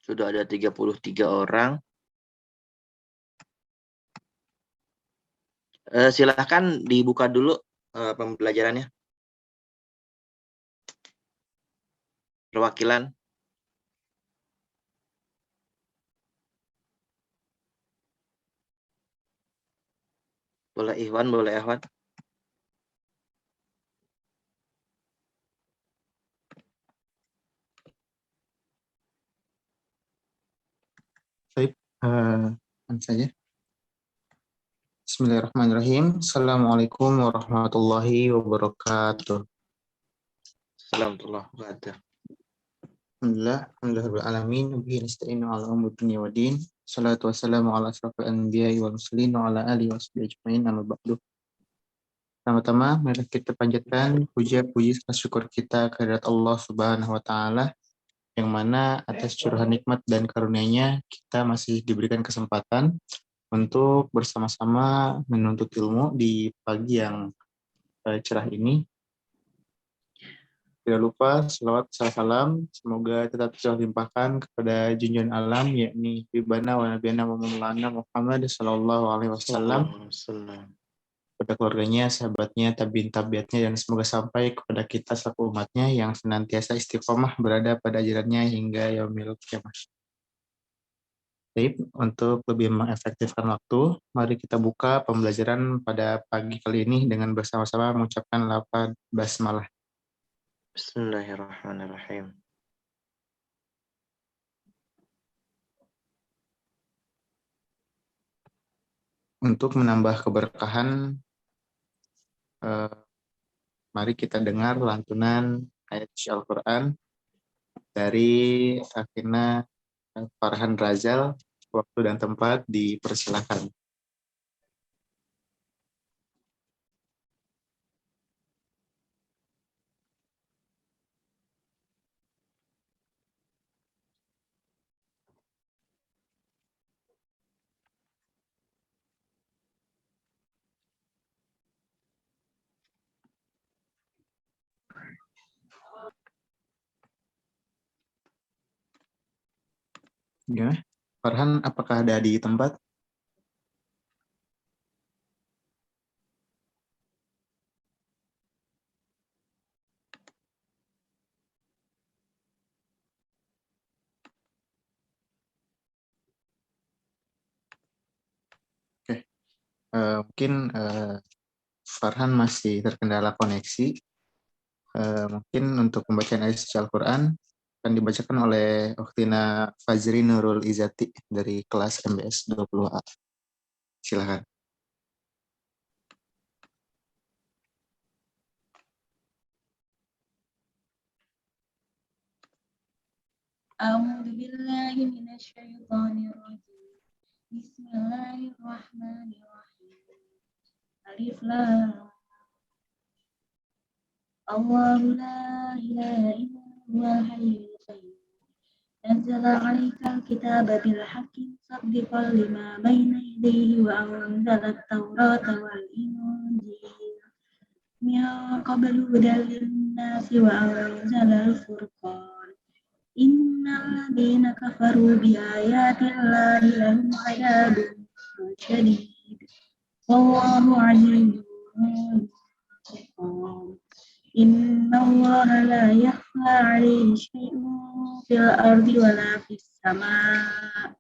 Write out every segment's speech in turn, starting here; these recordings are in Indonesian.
Sudah ada 33 orang. Silahkan dibuka dulu pembelajarannya. Perwakilan. Boleh Ikhwan, boleh Ahwat. Baik, saja. Bismillahirrahmanirrahim. Assalamualaikum warahmatullahi wabarakatuh. Assalamualaikum warahmatullahi wabarakatuh. Alhamdulillah, alamin. Bihi nasta'inu ala umuri dunya waddin. Salatu wassalamu ala asrofil anbiya'i wal mursalin wa ala alihi washabihi ajmain, amma ba'du. Pertama-tama, mari kita panjatkan puji syukur kita kehadirat Allah Subhanahu wa taala, yang mana atas curahan nikmat dan karunia-Nya kita masih diberikan kesempatan untuk bersama-sama menuntut ilmu di pagi yang cerah ini. Tidak lupa selawat salam semoga tetap terlimpahkan kepada junjungan alam, yakni Ibana wa Nabiyana Muhammad sallallahu alaihi wasallam, kepada keluarganya, sahabatnya, tabiin tabiatnya, dan semoga sampai kepada kita selaku umatnya yang senantiasa istiqomah berada pada ajarannya hingga yaumil qiyamah. Baik, untuk lebih mengefektifkan waktu, mari kita buka pembelajaran pada pagi kali ini dengan bersama-sama mengucapkan lafaz basmalah. Bismillahirrahmanirrahim. Untuk menambah keberkahan, mari kita dengar lantunan ayat Al-Quran dari Akhina Farhan Razal. Waktu dan tempat dipersilakan. Ya, Farhan, apakah ada di tempat? Oke, mungkin Farhan masih terkendala koneksi. Mungkin untuk pembacaan ayat suci Al-Quran akan dibacakan oleh Ukhtina Fajri Nurul Izati dari kelas MBS 20A. Silakan. A'udzu billahi minasyaitonir rajim. Bismillahirrahmanirrahim. Alif lam. Allahu la ilaha illa huwal hayyul qayyum. Nazzala 'alaikal kitaba bil haqqi musaddiqan lima bayna yadayhi wa anzala at-taurata wal injil min qablu hudan lin-nasi wa anzala al-furqan. Innal ladzina kafaru bi ayatillahi lahum 'adzabun syadid. Wallahu 'alimun bizzalimin. Innallaha la yakhfa 'alaihi syai'un fil ardi wala fis sama'.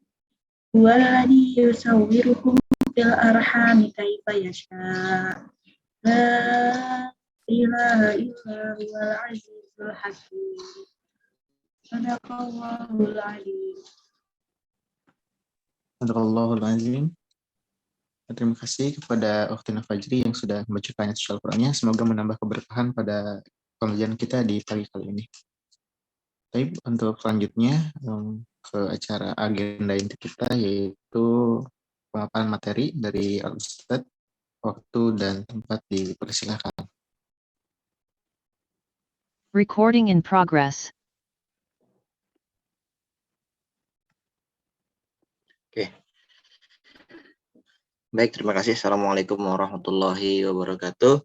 Huwallazi yusawwirukum fil arhami kaifa yasha'. La ilaha illa huwal 'azizul hakim. Sadaqallahul adzim. Sadaqallahul azim. Terima kasih kepada Ukhtina Fajri yang sudah membacakan ayat suci Al-Qurannya. Semoga menambah keberkahan pada pembelajaran kita di pagi kali ini. Baik, untuk selanjutnya ke acara agenda inti kita, yaitu pemaparan materi dari Al-Ustadz. Waktu dan tempat dipersilakan. Recording in progress. Oke. Baik, terima kasih. Assalamualaikum warahmatullahi wabarakatuh.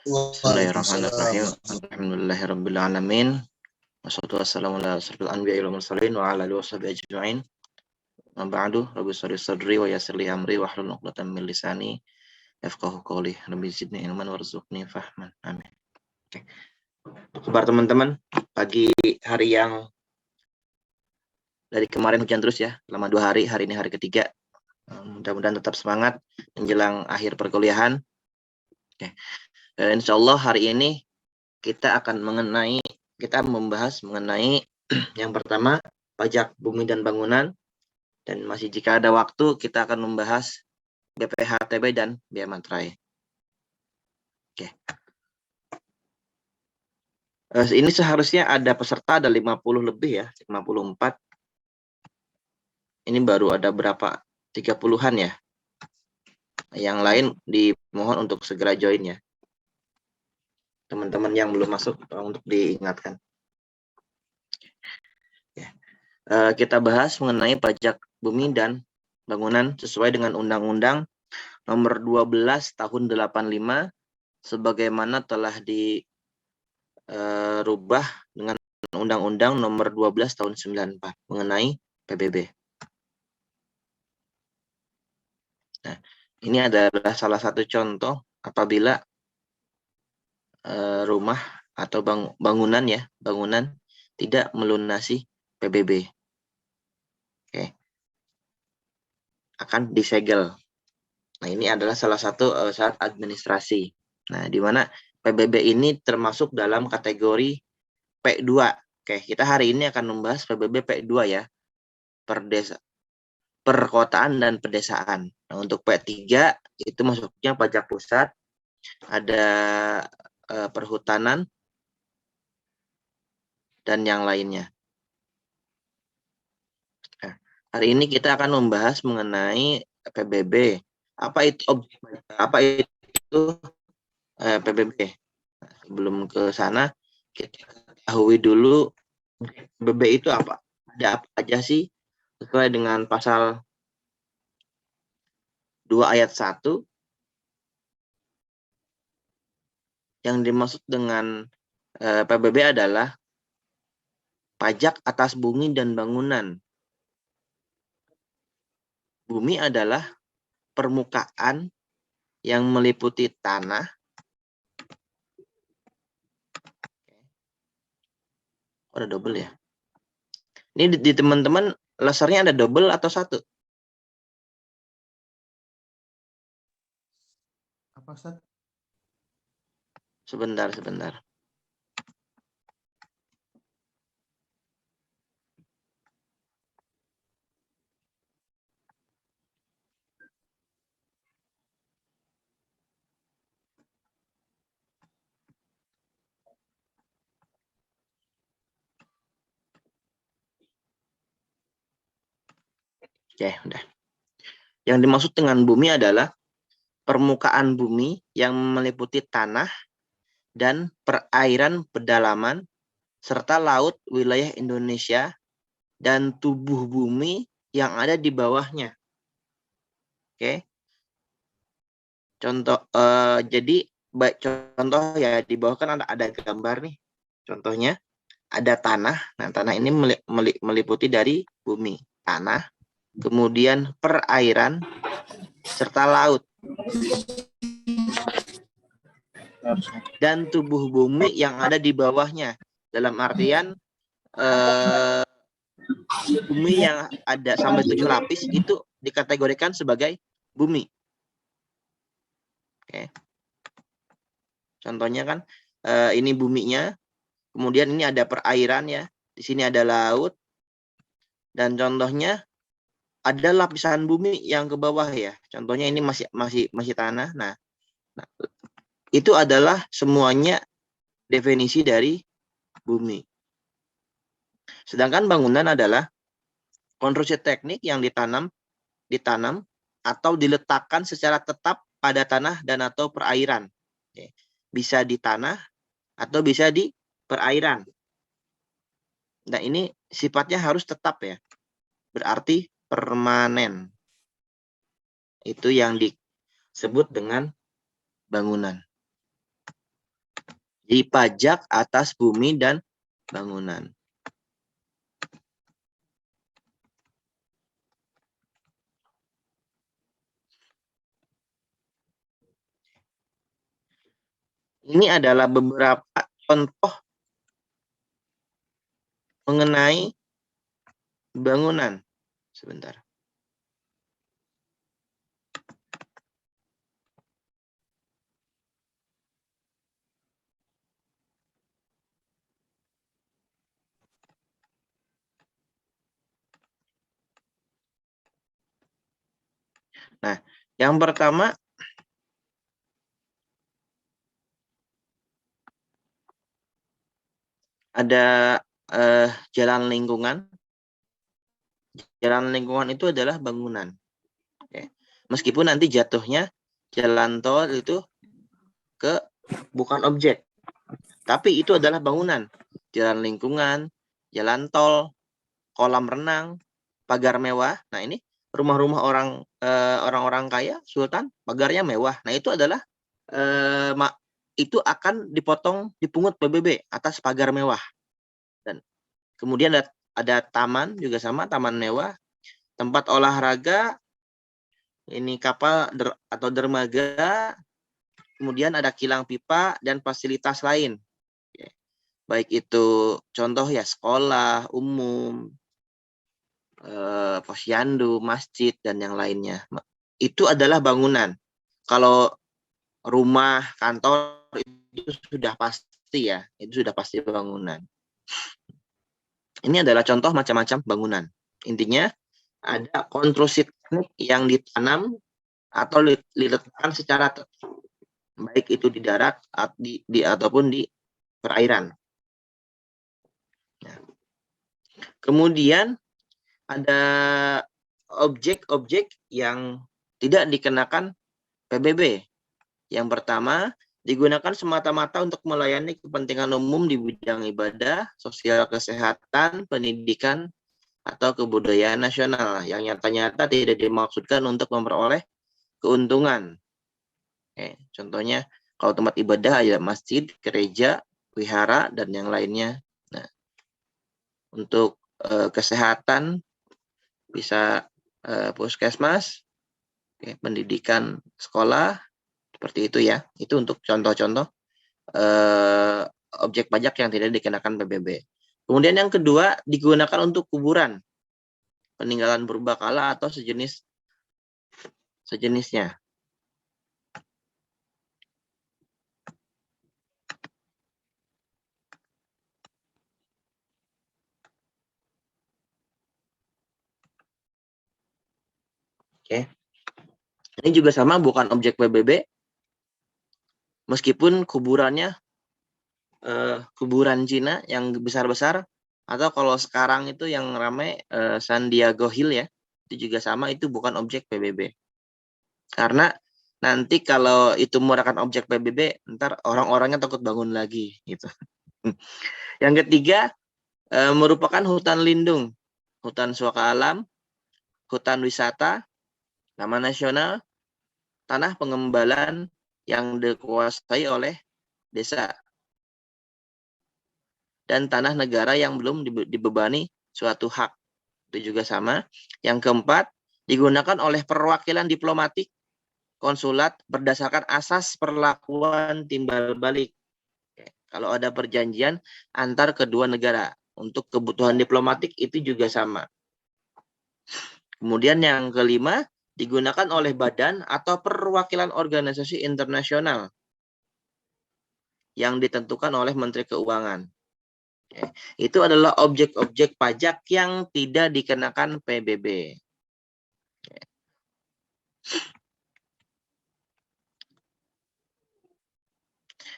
Bismillahirrahmanirrahim. Alhamdulillahirabbil alamin. Wassalatu wassalamu ala asyrofil anbiya'i wal mursalin wa ala alihi washabihi ajma'in. Amma ba'du, rabbi shrah li sadri wa yassir li amri wahlul 'uqdatam min lisani yafqahu qawli. Rabbi zidni ilman warzuqni fahman. Amin. Oke. Kabar teman-teman, pagi hari yang dari kemarin hujan terus ya, selama 2 hari, hari ini hari ketiga. Mudah-mudahan tetap semangat menjelang akhir perkuliahan. Oke. Insya Allah hari ini kita membahas mengenai yang pertama pajak bumi dan bangunan, dan masih jika ada waktu kita akan membahas BPHTB dan biaya materai. Oke. Ini seharusnya ada peserta, ada 50 lebih ya, 54. Ini baru ada berapa? 30-an ya. Yang lain dimohon untuk segera join ya. Teman-teman yang belum masuk untuk diingatkan. Ya. Kita bahas mengenai pajak bumi dan bangunan sesuai dengan Undang-Undang Nomor 12 Tahun 85 sebagaimana telah dirubah dengan Undang-Undang Nomor 12 Tahun 94 mengenai PBB. Nah, ini adalah salah satu contoh apabila rumah atau bangunan tidak melunasi PBB. Oke. Akan disegel. Nah, ini adalah salah satu syarat administrasi. Nah, di mana PBB ini termasuk dalam kategori P2. Oke, kita hari ini akan membahas PBB P2 ya. Perkotaan dan pedesaan. Nah, untuk P3 itu masuknya pajak pusat, ada perhutanan, dan yang lainnya. Nah, hari ini kita akan membahas mengenai PBB. Apa itu PBB? Nah, sebelum ke sana, kita ketahui dulu PBB itu apa? Ada apa aja sih? Sesuai dengan pasal 2 ayat 1, yang dimaksud dengan PBB adalah pajak atas bumi dan bangunan. Bumi adalah permukaan yang meliputi tanah, ada double ya. Ini di teman-teman lasernya ada double atau satu? Apa Ustaz? Sebentar. Oke, udah. Yang dimaksud dengan bumi adalah permukaan bumi yang meliputi tanah dan perairan pedalaman serta laut wilayah Indonesia dan tubuh bumi yang ada di bawahnya. Oke. Contoh contoh ya, di bawah kan ada gambar nih. Contohnya ada tanah. Nah, tanah ini meliputi dari bumi, tanah, kemudian perairan serta laut. Dan tubuh bumi yang ada di bawahnya. Dalam artian bumi yang ada sampai 7 lapis itu dikategorikan sebagai bumi. Oke. Contohnya kan ini buminya, kemudian ini ada perairan ya, di sini ada laut, dan contohnya ada lapisan bumi yang ke bawah ya. Contohnya ini masih tanah. Nah, itu adalah semuanya definisi dari bumi. Sedangkan bangunan adalah konstruksi teknik yang ditanam atau diletakkan secara tetap pada tanah dan atau perairan. Oke. Bisa di tanah atau bisa di perairan. Nah, ini sifatnya harus tetap ya. Berarti permanen. Itu yang disebut dengan bangunan. Jadi pajak atas bumi dan bangunan. Ini adalah beberapa contoh mengenai bangunan. Sebentar. Nah, yang pertama ada jalan lingkungan. Jalan lingkungan itu adalah bangunan. Oke. Meskipun nanti jatuhnya jalan tol itu bukan objek, tapi itu adalah bangunan. Jalan lingkungan, jalan tol, kolam renang, pagar mewah. Nah, ini rumah-rumah orang-orang kaya, sultan, pagarnya mewah. Nah, itu adalah itu akan dipungut PBB atas pagar mewah. Dan kemudian ada taman juga sama, taman mewah, tempat olahraga, ini kapal atau dermaga, kemudian ada kilang pipa dan fasilitas lain. Baik itu contoh ya sekolah umum, posyandu, masjid, dan yang lainnya. Itu adalah bangunan. Kalau rumah, kantor, itu sudah pasti ya. Itu sudah pasti bangunan. Ini adalah contoh macam-macam bangunan. Intinya, ada konstruksi teknik yang ditanam atau diletakkan secara baik itu di darat ataupun di perairan. Nah. Kemudian, ada objek-objek yang tidak dikenakan PBB. Yang pertama, digunakan semata-mata untuk melayani kepentingan umum di bidang ibadah, sosial kesehatan, pendidikan, atau kebudayaan nasional yang nyata-nyata tidak dimaksudkan untuk memperoleh keuntungan. Contohnya, kalau tempat ibadah ada masjid, gereja, wihara, dan yang lainnya. Nah, untuk kesehatan bisa puskesmas, pendidikan sekolah, seperti itu ya. Itu untuk contoh-contoh objek pajak yang tidak dikenakan PBB. Kemudian yang kedua, digunakan untuk kuburan, peninggalan purbakala atau sejenisnya. Oke. Ini juga sama, bukan objek PBB. Meskipun kuburannya kuburan Cina yang besar-besar, atau kalau sekarang itu yang ramai San Diego Hill ya, itu juga sama, itu bukan objek PBB. Karena nanti kalau itu merupakan objek PBB, ntar orang-orangnya takut bangun lagi gitu. Yang ketiga, merupakan hutan lindung, hutan suaka alam, hutan wisata, taman nasional, tanah pengembalan yang dikuasai oleh desa, dan tanah negara yang belum dibebani suatu hak. Itu juga sama. Yang keempat, digunakan oleh perwakilan diplomatik, konsulat berdasarkan asas perlakuan timbal balik. Kalau ada perjanjian antar kedua negara. Untuk kebutuhan diplomatik itu juga sama. Kemudian yang kelima, digunakan oleh badan atau perwakilan organisasi internasional yang ditentukan oleh Menteri Keuangan. Itu adalah objek-objek pajak yang tidak dikenakan PBB.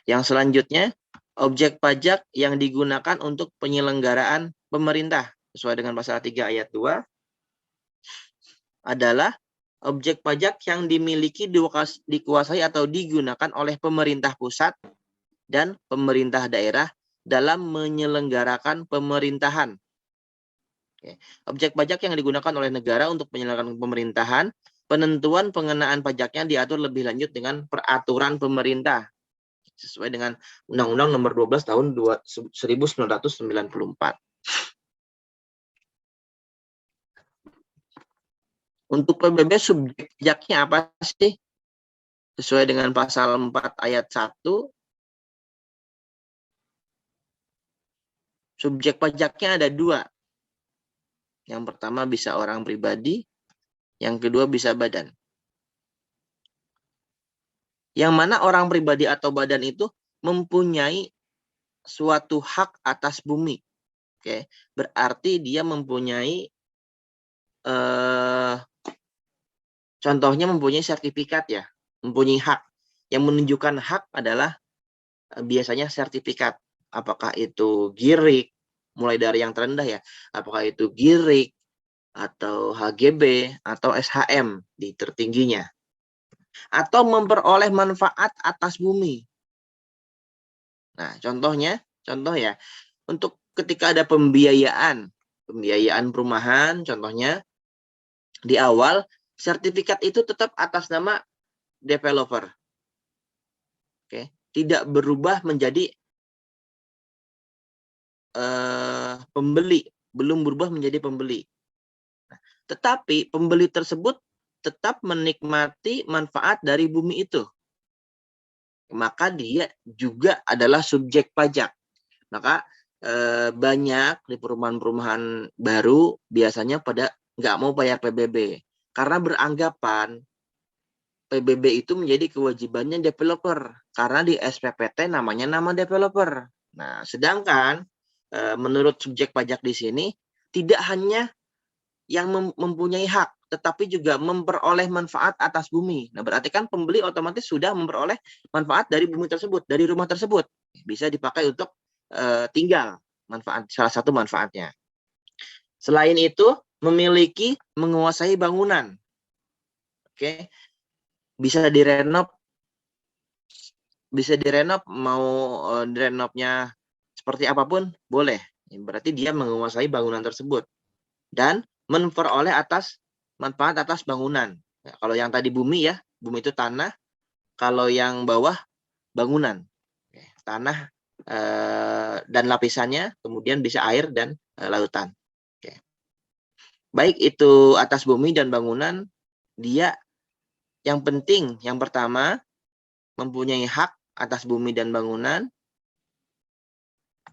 Yang selanjutnya, objek pajak yang digunakan untuk penyelenggaraan pemerintah sesuai dengan pasal 3 ayat 2 adalah objek pajak yang dimiliki, dikuasai atau digunakan oleh pemerintah pusat dan pemerintah daerah dalam menyelenggarakan pemerintahan. Objek pajak yang digunakan oleh negara untuk penyelenggaraan pemerintahan, penentuan pengenaan pajaknya diatur lebih lanjut dengan peraturan pemerintah. sesuai dengan Undang-Undang Nomor 12 Tahun 1994. Untuk PBB subjek pajaknya apa sih? Sesuai dengan pasal 4 ayat 1, subjek pajaknya ada 2. Yang pertama bisa orang pribadi, yang kedua bisa badan. Yang mana orang pribadi atau badan itu mempunyai suatu hak atas bumi. Oke, berarti dia mempunyai contohnya mempunyai sertifikat ya, mempunyai hak. Yang menunjukkan hak adalah biasanya sertifikat. Apakah itu GIRIK, mulai dari yang terendah ya, apakah itu GIRIK, atau HGB, atau SHM di tertingginya. Atau memperoleh manfaat atas bumi. Nah, contoh ya, untuk ketika ada pembiayaan perumahan, contohnya di awal sertifikat itu tetap atas nama developer. Oke, tidak berubah menjadi pembeli, belum berubah menjadi pembeli. Nah, tetapi pembeli tersebut tetap menikmati manfaat dari bumi itu. Maka dia juga adalah subjek pajak. Maka banyak di perumahan-perumahan baru biasanya pada nggak mau bayar PBB. Karena beranggapan PBB itu menjadi kewajibannya developer. Karena di SPPT namanya nama developer. Nah, sedangkan menurut subjek pajak di sini tidak hanya yang mempunyai hak, tetapi juga memperoleh manfaat atas bumi. Nah, berarti kan pembeli otomatis sudah memperoleh manfaat dari bumi tersebut, dari rumah tersebut. Bisa dipakai untuk tinggal, salah satu manfaatnya. Selain itu, menguasai bangunan. Oke. Bisa direnov, mau direnovnya seperti apapun, boleh. Berarti dia menguasai bangunan tersebut. Dan memperoleh manfaat atas bangunan. Nah, kalau yang tadi bumi ya, bumi itu tanah. Kalau yang bawah bangunan, tanah dan lapisannya, kemudian bisa air dan lautan. Oke. Baik itu atas bumi dan bangunan, dia yang penting yang pertama mempunyai hak atas bumi dan bangunan,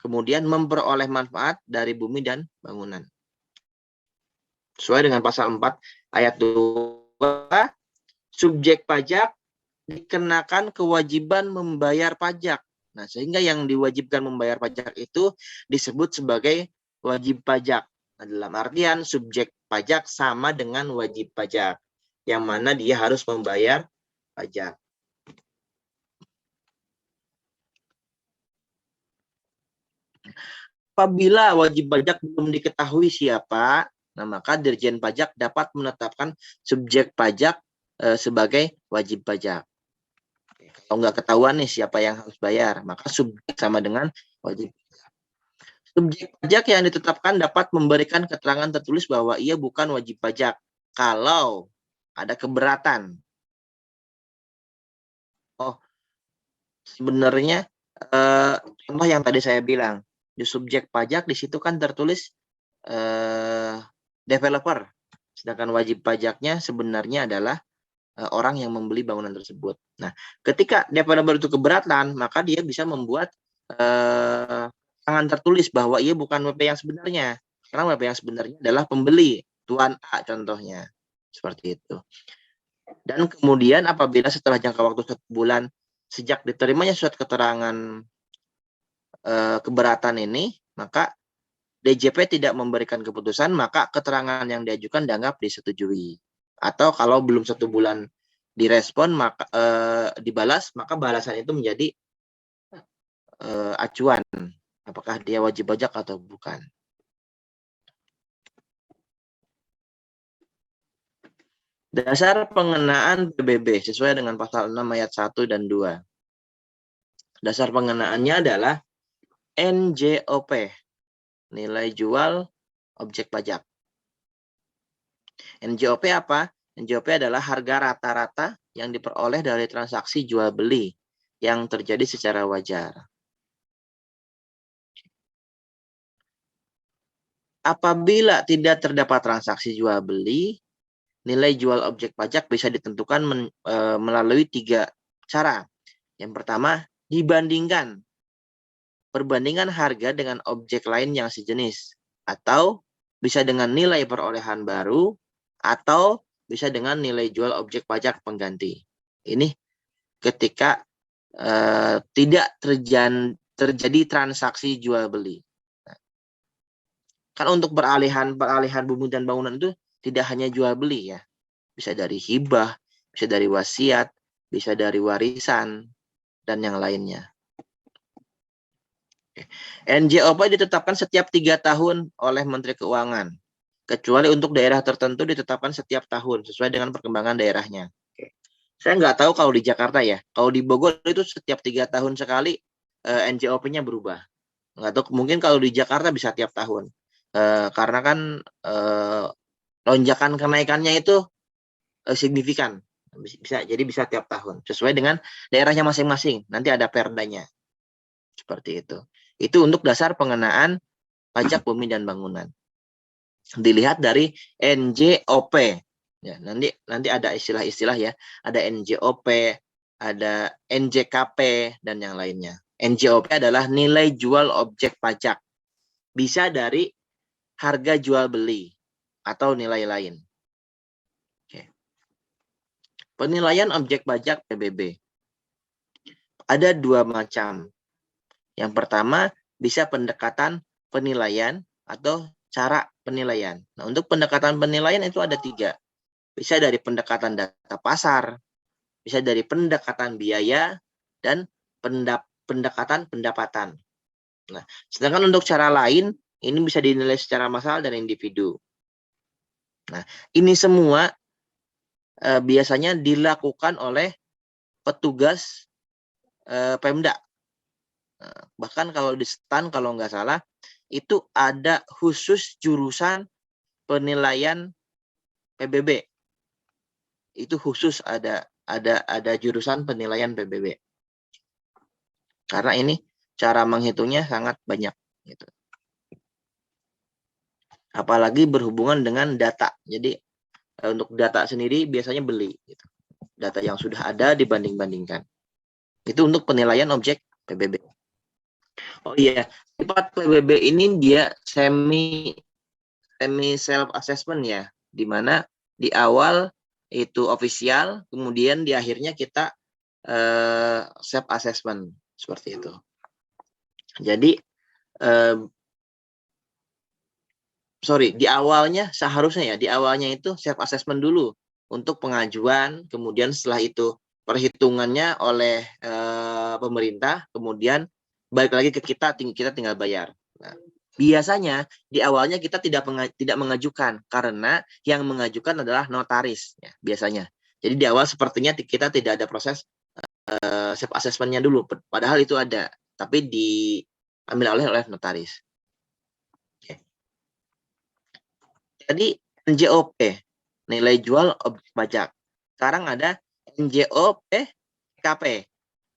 kemudian memperoleh manfaat dari bumi dan bangunan. Sesuai dengan pasal 4 ayat 2, subjek pajak dikenakan kewajiban membayar pajak. Nah, sehingga yang diwajibkan membayar pajak itu disebut sebagai wajib pajak. Nah, dalam artian subjek pajak sama dengan wajib pajak, yang mana dia harus membayar pajak. Apabila wajib pajak belum diketahui siapa, nah maka Dirjen Pajak dapat menetapkan subjek pajak sebagai wajib pajak. Kalau nggak ketahuan nih siapa yang harus bayar, maka subjek sama dengan wajib pajak. Subjek pajak yang ditetapkan dapat memberikan keterangan tertulis bahwa ia bukan wajib pajak kalau ada keberatan. Oh, sebenarnya contoh yang tadi saya bilang, di subjek pajak di situ kan tertulis developer, sedangkan wajib pajaknya sebenarnya adalah orang yang membeli bangunan tersebut. Nah, ketika developer itu keberatan, maka dia bisa membuat tangan tertulis bahwa ia bukan WP yang sebenarnya. Karena WP yang sebenarnya adalah pembeli, Tuan A contohnya. Seperti itu. Dan kemudian apabila setelah jangka waktu 1 bulan sejak diterimanya surat keterangan keberatan ini, maka DJP tidak memberikan keputusan, maka keterangan yang diajukan dianggap disetujui. Atau kalau belum 1 bulan direspon, maka dibalas, maka balasan itu menjadi acuan apakah dia wajib pajak atau bukan. Dasar pengenaan PBB sesuai dengan pasal 6 ayat 1 dan 2. Dasar pengenaannya adalah NJOP, nilai jual objek pajak. NJOP apa? NJOP adalah harga rata-rata yang diperoleh dari transaksi jual beli yang terjadi secara wajar. Apabila tidak terdapat transaksi jual beli, nilai jual objek pajak bisa ditentukan melalui 3 cara. Yang pertama, perbandingan harga dengan objek lain yang sejenis, atau bisa dengan nilai perolehan baru, atau bisa dengan nilai jual objek pajak pengganti. Ini ketika tidak terjadi transaksi jual beli. Kan untuk peralihan bumi dan bangunan itu tidak hanya jual beli ya, bisa dari hibah, bisa dari wasiat, bisa dari warisan, dan yang lainnya. NJOP ditetapkan setiap 3 tahun oleh Menteri Keuangan, kecuali untuk daerah tertentu ditetapkan setiap tahun sesuai dengan perkembangan daerahnya. Saya nggak tahu kalau di Jakarta ya, kalau di Bogor itu setiap 3 tahun sekali NJOP-nya berubah. Nggak tahu, mungkin kalau di Jakarta bisa tiap tahun. Karena kan lonjakan kenaikannya itu signifikan, bisa tiap tahun sesuai dengan daerahnya masing-masing. Nanti ada perdanya seperti itu. Itu untuk dasar pengenaan pajak bumi dan bangunan. Dilihat dari NJOP. Ya, nanti ada istilah-istilah ya. Ada NJOP, ada NJKP dan yang lainnya. NJOP adalah nilai jual objek pajak. Bisa dari harga jual beli atau nilai lain. Oke. Penilaian objek pajak PBB. Ada 2 macam. Yang pertama, bisa pendekatan penilaian atau cara penilaian. Nah, untuk pendekatan penilaian itu ada 3. Bisa dari pendekatan data pasar, bisa dari pendekatan biaya, dan pendekatan pendapatan. Nah, sedangkan untuk cara lain, ini bisa dinilai secara massal dan individu. Nah, ini semua biasanya dilakukan oleh petugas Pemda. Nah, bahkan kalau di STAN, kalau nggak salah, itu ada khusus jurusan penilaian PBB. Itu khusus ada jurusan penilaian PBB. Karena ini cara menghitungnya sangat banyak. Gitu. Apalagi berhubungan dengan data. Jadi untuk data sendiri biasanya beli. Gitu. Data yang sudah ada dibanding-bandingkan. Itu untuk penilaian objek PBB. Oh iya, sifat PBB ini dia semi self assessment ya, di mana di awal itu official, kemudian di akhirnya kita self assessment seperti itu. Jadi di awalnya seharusnya ya, di awalnya itu self assessment dulu untuk pengajuan, kemudian setelah itu perhitungannya oleh pemerintah, kemudian balik lagi ke kita tinggal bayar. Nah, biasanya di awalnya kita tidak mengajukan karena yang mengajukan adalah notaris ya, biasanya. Jadi di awal sepertinya kita tidak ada proses self assessment-nya dulu, padahal itu ada, tapi diambil oleh notaris. Jadi NJOP, nilai jual objek pajak. Sekarang ada NJOP TKP,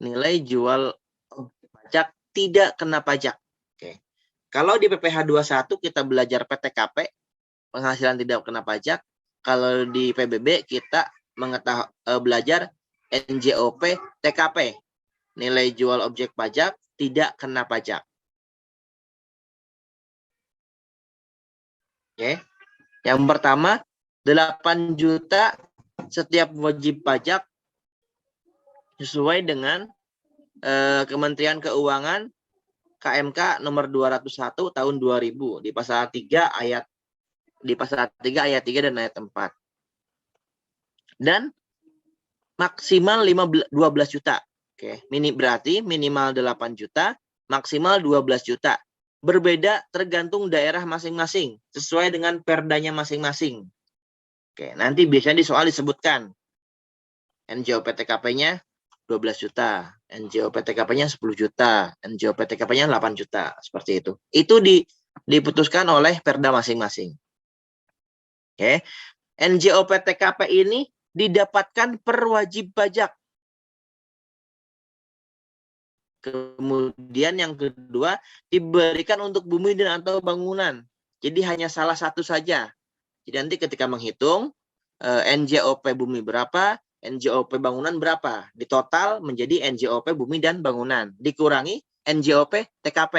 nilai jual objek pajak tidak kena pajak. Oke. Kalau di PPh 21 kita belajar PTKP, penghasilan tidak kena pajak. Kalau di PBB kita belajar NJOP TKP, nilai jual objek pajak tidak kena pajak. Oke. Yang pertama, 8 juta setiap wajib pajak sesuai dengan Kementerian Keuangan KMK nomor 201 tahun 2000 di pasal 3 ayat 3 dan ayat 4. Dan maksimal 12 juta. Oke, berarti minimal 8 juta, maksimal 12 juta. Berbeda tergantung daerah masing-masing, sesuai dengan perdanya masing-masing. Oke, nanti biasanya di soal disebutkan NJOP TKP-nya 12 juta, NJOP TKP-nya 10 juta, NJOP TKP-nya 8 juta, seperti itu. Itu diputuskan oleh perda masing-masing. Oke, NJOP TKP ini didapatkan per wajib pajak. Kemudian yang kedua, diberikan untuk bumi dan atau bangunan. Jadi hanya salah satu saja. Jadi nanti ketika menghitung, NJOP bumi berapa, NJOP bangunan berapa. Di total menjadi NJOP bumi dan bangunan. Dikurangi NJOP TKP.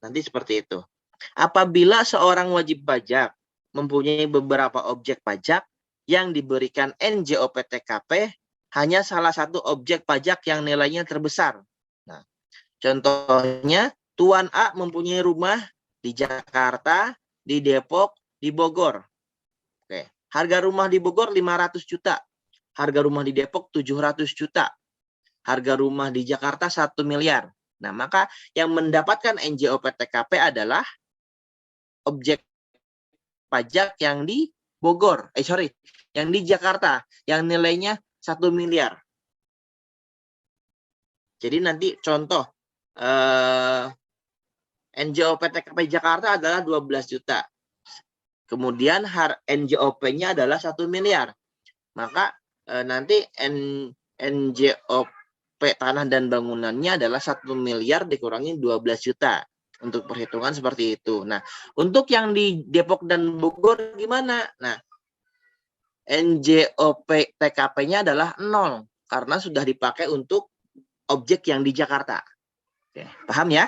Nanti seperti itu. Apabila seorang wajib pajak mempunyai beberapa objek pajak yang diberikan NJOP TKP, hanya salah satu objek pajak yang nilainya terbesar. Nah, contohnya, Tuan A mempunyai rumah di Jakarta, di Depok, di Bogor. Oke. Harga rumah di Bogor 500 juta. Harga rumah di Depok 700 juta. Harga rumah di Jakarta 1 miliar. Nah, maka yang mendapatkan NJOP TKP adalah objek pajak yang di Bogor. Yang di Jakarta. Yang nilainya 1 miliar. Jadi nanti contoh NJOP TKP Jakarta adalah 12 juta. Kemudian NJOP-nya adalah 1 miliar. Maka nanti NJOP tanah dan bangunannya adalah 1 miliar dikurangi 12 juta. Untuk perhitungan seperti itu. Nah, untuk yang di Depok dan Bogor gimana? Nah, NJOP TKP-nya adalah 0. Karena sudah dipakai untuk objek yang di Jakarta. Oke, paham ya?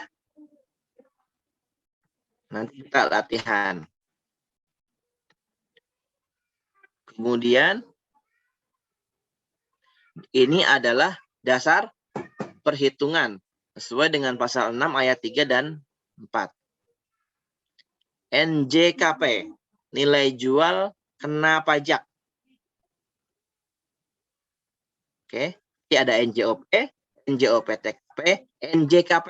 Nanti kita latihan. Kemudian, ini adalah dasar perhitungan. Sesuai dengan pasal 6 ayat 3 dan 4. NJKP, nilai jual kena pajak. Oke, jadi ada NJOP, NJOP TKP, NJKP.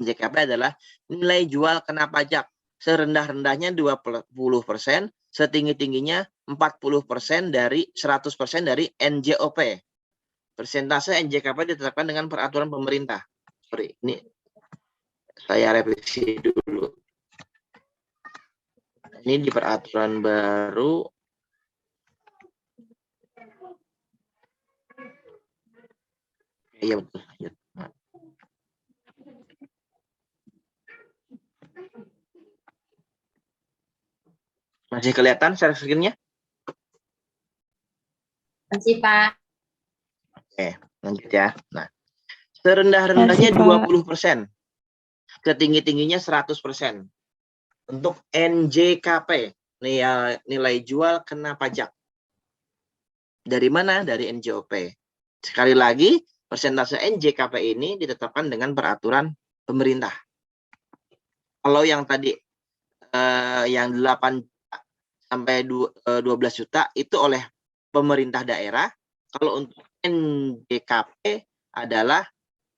NJKP adalah nilai jual kena pajak. Serendah-rendahnya 20%, setinggi-tingginya 40% dari 100% dari NJOP. Persentase NJKP ditetapkan dengan peraturan pemerintah. Sorry, ini saya revisi dulu. Ini di peraturan baru. Iya betul. Masih kelihatan share screen-nya? Masih, Pak. Oke, lanjut ya. Nah, serendah-rendahnya 20%. Setinggi-tingginya 100%. Untuk NJKP, nilai jual kena pajak. Dari mana? Dari NJOP. Sekali lagi, persentase NJKP ini ditetapkan dengan peraturan pemerintah. Kalau yang tadi yang 8 sampai 12 juta itu oleh pemerintah daerah. Kalau untuk NJKP adalah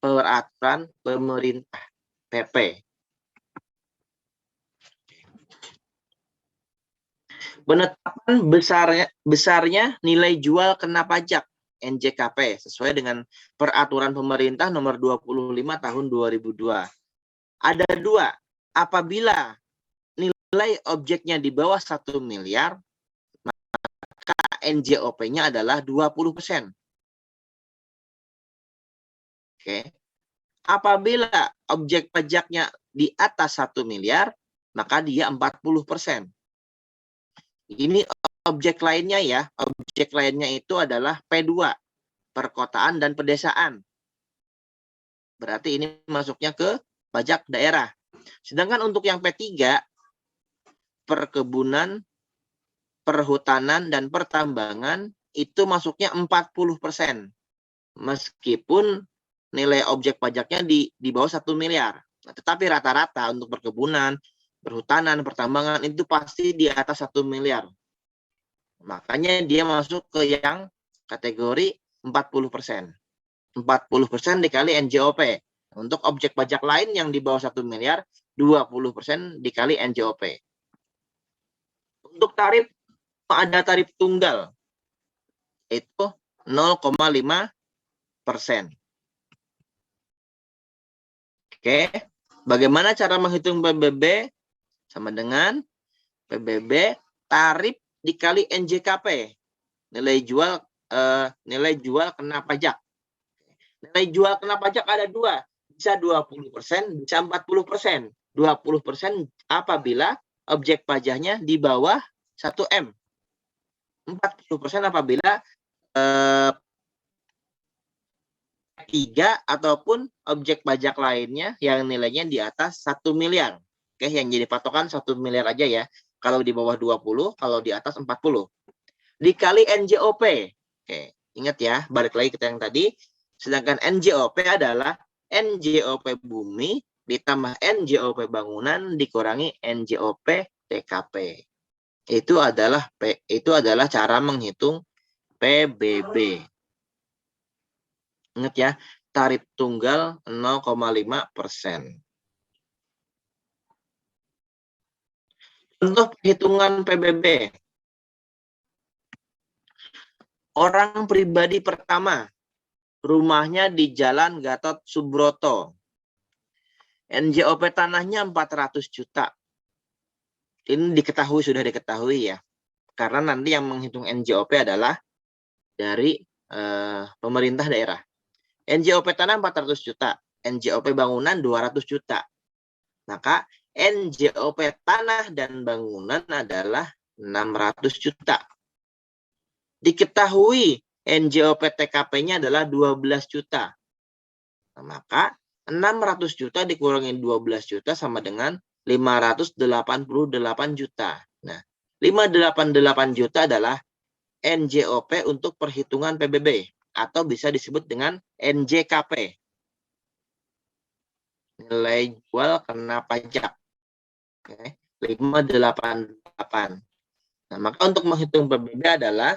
peraturan pemerintah PP. Penetapan besarnya nilai jual kena pajak NJKP sesuai dengan peraturan pemerintah nomor 25 tahun 2002. Ada 2. Apabila nilai objeknya di bawah 1 miliar, maka NJOP-nya adalah 20%. Oke. Apabila objek pajaknya di atas 1 miliar, maka dia 40%. Ini objek lainnya ya. Objek lainnya itu adalah P2, perkotaan dan pedesaan. Berarti ini masuknya ke pajak daerah. Sedangkan untuk yang P3, perkebunan, perhutanan, dan pertambangan, itu masuknya 40%. Meskipun nilai objek pajaknya di bawah 1 miliar. Nah, tetapi rata-rata untuk perkebunan, perhutanan, pertambangan itu pasti di atas 1 miliar. Makanya dia masuk ke yang kategori 40%. 40% dikali NJOP. Untuk objek pajak lain yang di bawah 1 miliar, 20% dikali NJOP. Untuk tarif, ada tarif tunggal. Itu 0,5%. Oke, bagaimana cara menghitung PBB? Sama dengan PBB tarif dikali NJKP. Nilai jual kena pajak. Nilai jual kena pajak ada 2. bisa 20%, bisa 40%. 20% apabila objek pajaknya di bawah 1 M. 40% apabila 3 ataupun objek pajak lainnya yang nilainya di atas 1 miliar. Oke, yang jadi patokan 1 miliar aja ya. Kalau di bawah 20, kalau di atas 40. Dikali NJOP. Oke, ingat ya, balik lagi ke yang tadi. Sedangkan NJOP adalah NJOP bumi ditambah NJOP bangunan dikurangi NJOP TKP. Itu adalah cara menghitung PBB. Ingat ya, tarif tunggal 0,5%. Contoh perhitungan PBB. Orang pribadi pertama, rumahnya di Jalan Gatot Subroto. NJOP tanahnya 400 juta. Ini sudah diketahui ya. Karena nanti yang menghitung NJOP adalah dari pemerintah daerah. NJOP tanah 400 juta. NJOP bangunan 200 juta. Maka NJOP tanah dan bangunan adalah 600 juta. Diketahui NJOP TKP-nya adalah 12 juta. Nah, maka 600 juta dikurangi 12 juta sama dengan 588 juta. Nah, 588 juta adalah NJOP untuk perhitungan PBB atau bisa disebut dengan NJKP. Nilai jual kena pajak. Oke, 588. Nah, maka untuk menghitung PBB adalah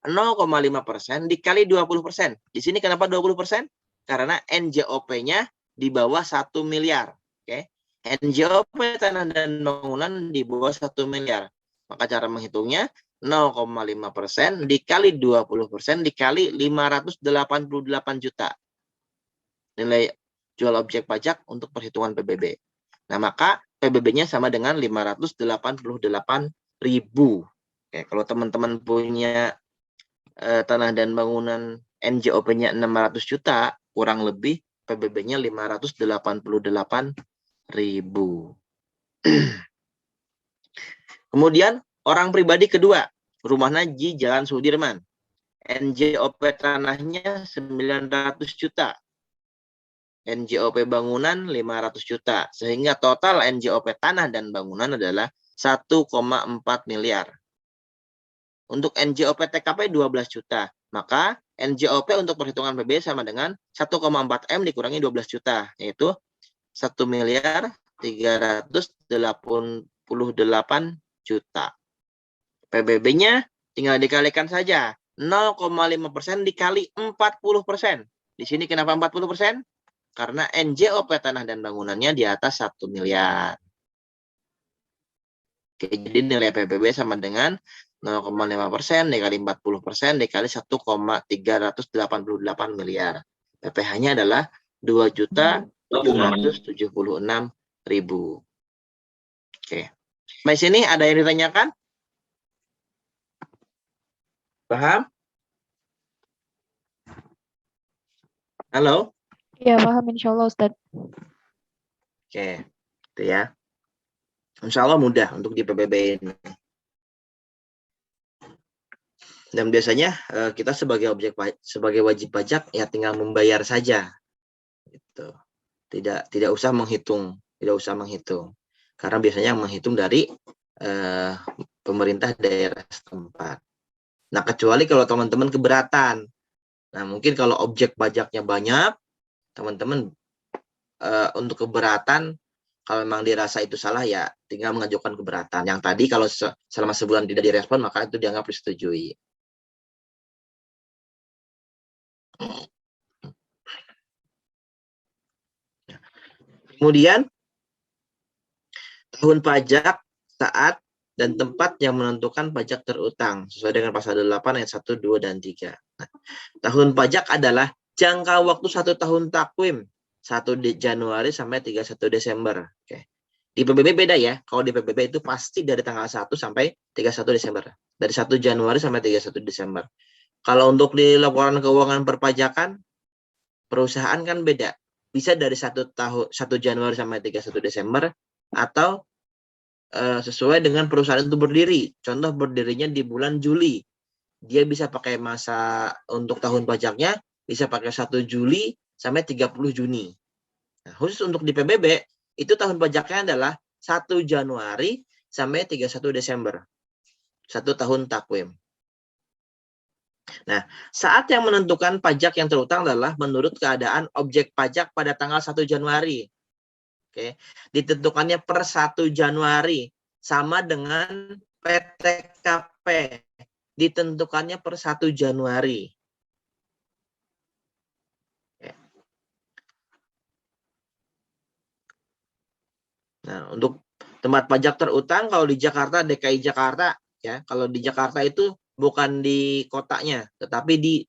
0,5% dikali 20%. Di sini kenapa 20%? Karena NJOP-nya di bawah 1 miliar. Oke. NJOP tanah dan bangunan di bawah 1 miliar. Maka cara menghitungnya 0,5% dikali 20% dikali 588 juta. Nilai jual objek pajak untuk perhitungan PBB. Nah, maka PBB-nya sama dengan 588.000. Oke, kalau teman-teman punya tanah dan bangunan NJOP-nya 600 juta, kurang lebih PBB-nya 588.000. Kemudian orang pribadi kedua, rumahnya di Jalan Sudirman. NJOP tanahnya 900 juta. NJOP bangunan 500 juta. Sehingga total NJOP tanah dan bangunan adalah 1,4 miliar. Untuk NJOP TKP 12 juta. Maka NJOP untuk perhitungan PBB sama dengan 1,4 M dikurangi 12 juta. Yaitu 1 miliar 388 juta. PBB-nya tinggal dikalikan saja. 0,5% dikali 40%. Di sini kenapa 40%? Karena NJOP tanah dan bangunannya di atas 1 miliar. Oke, jadi nilai PBB sama dengan 0,5% dikali 40% dikali 1,388 miliar. PPh-nya adalah 2.276.000. Oke. Sampai sini ada yang ditanyakan? Paham? Halo? Ya, paham insya Allah Ustaz. Oke, itu ya. Insya Allah mudah untuk di PBB ini. Dan biasanya kita sebagai wajib pajak ya tinggal membayar saja. Gitu. Tidak usah menghitung, Karena biasanya yang menghitung dari pemerintah daerah setempat. Nah, kecuali kalau teman-teman keberatan. Nah, mungkin kalau objek pajaknya banyak, teman-teman untuk keberatan, kalau memang dirasa itu salah ya tinggal mengajukan keberatan. Yang tadi kalau selama sebulan tidak direspon, maka itu dianggap disetujui. Kemudian tahun pajak, saat, dan tempat yang menentukan pajak terutang sesuai dengan pasal 8 ayat 1, 2, dan 3. Nah, tahun pajak adalah jangka waktu 1 tahun takwim 1 Januari sampai 31 Desember. Oke. Di PBB beda ya. Kalau di PBB itu pasti dari tanggal 1 sampai 31 Desember. Dari 1 Januari sampai 31 Desember. Kalau untuk di laporan keuangan perpajakan, perusahaan kan beda. bisa dari 1 Januari sampai 31 Desember, atau sesuai dengan perusahaan itu berdiri. Contoh berdirinya di bulan Juli, dia bisa pakai masa untuk tahun pajaknya bisa pakai 1 Juli sampai 30 Juni. Nah, khusus untuk di PBB itu tahun pajaknya adalah 1 Januari sampai 31 Desember. 1 tahun takwim. Nah, saat yang menentukan pajak yang terutang adalah menurut keadaan objek pajak pada tanggal 1 Januari. Oke, ditentukannya per 1 Januari sama dengan PTKP. Ditentukannya per 1 Januari. Oke. Nah, untuk tempat pajak terutang kalau di Jakarta, DKI Jakarta ya. Kalau di Jakarta itu bukan di kotanya, tetapi di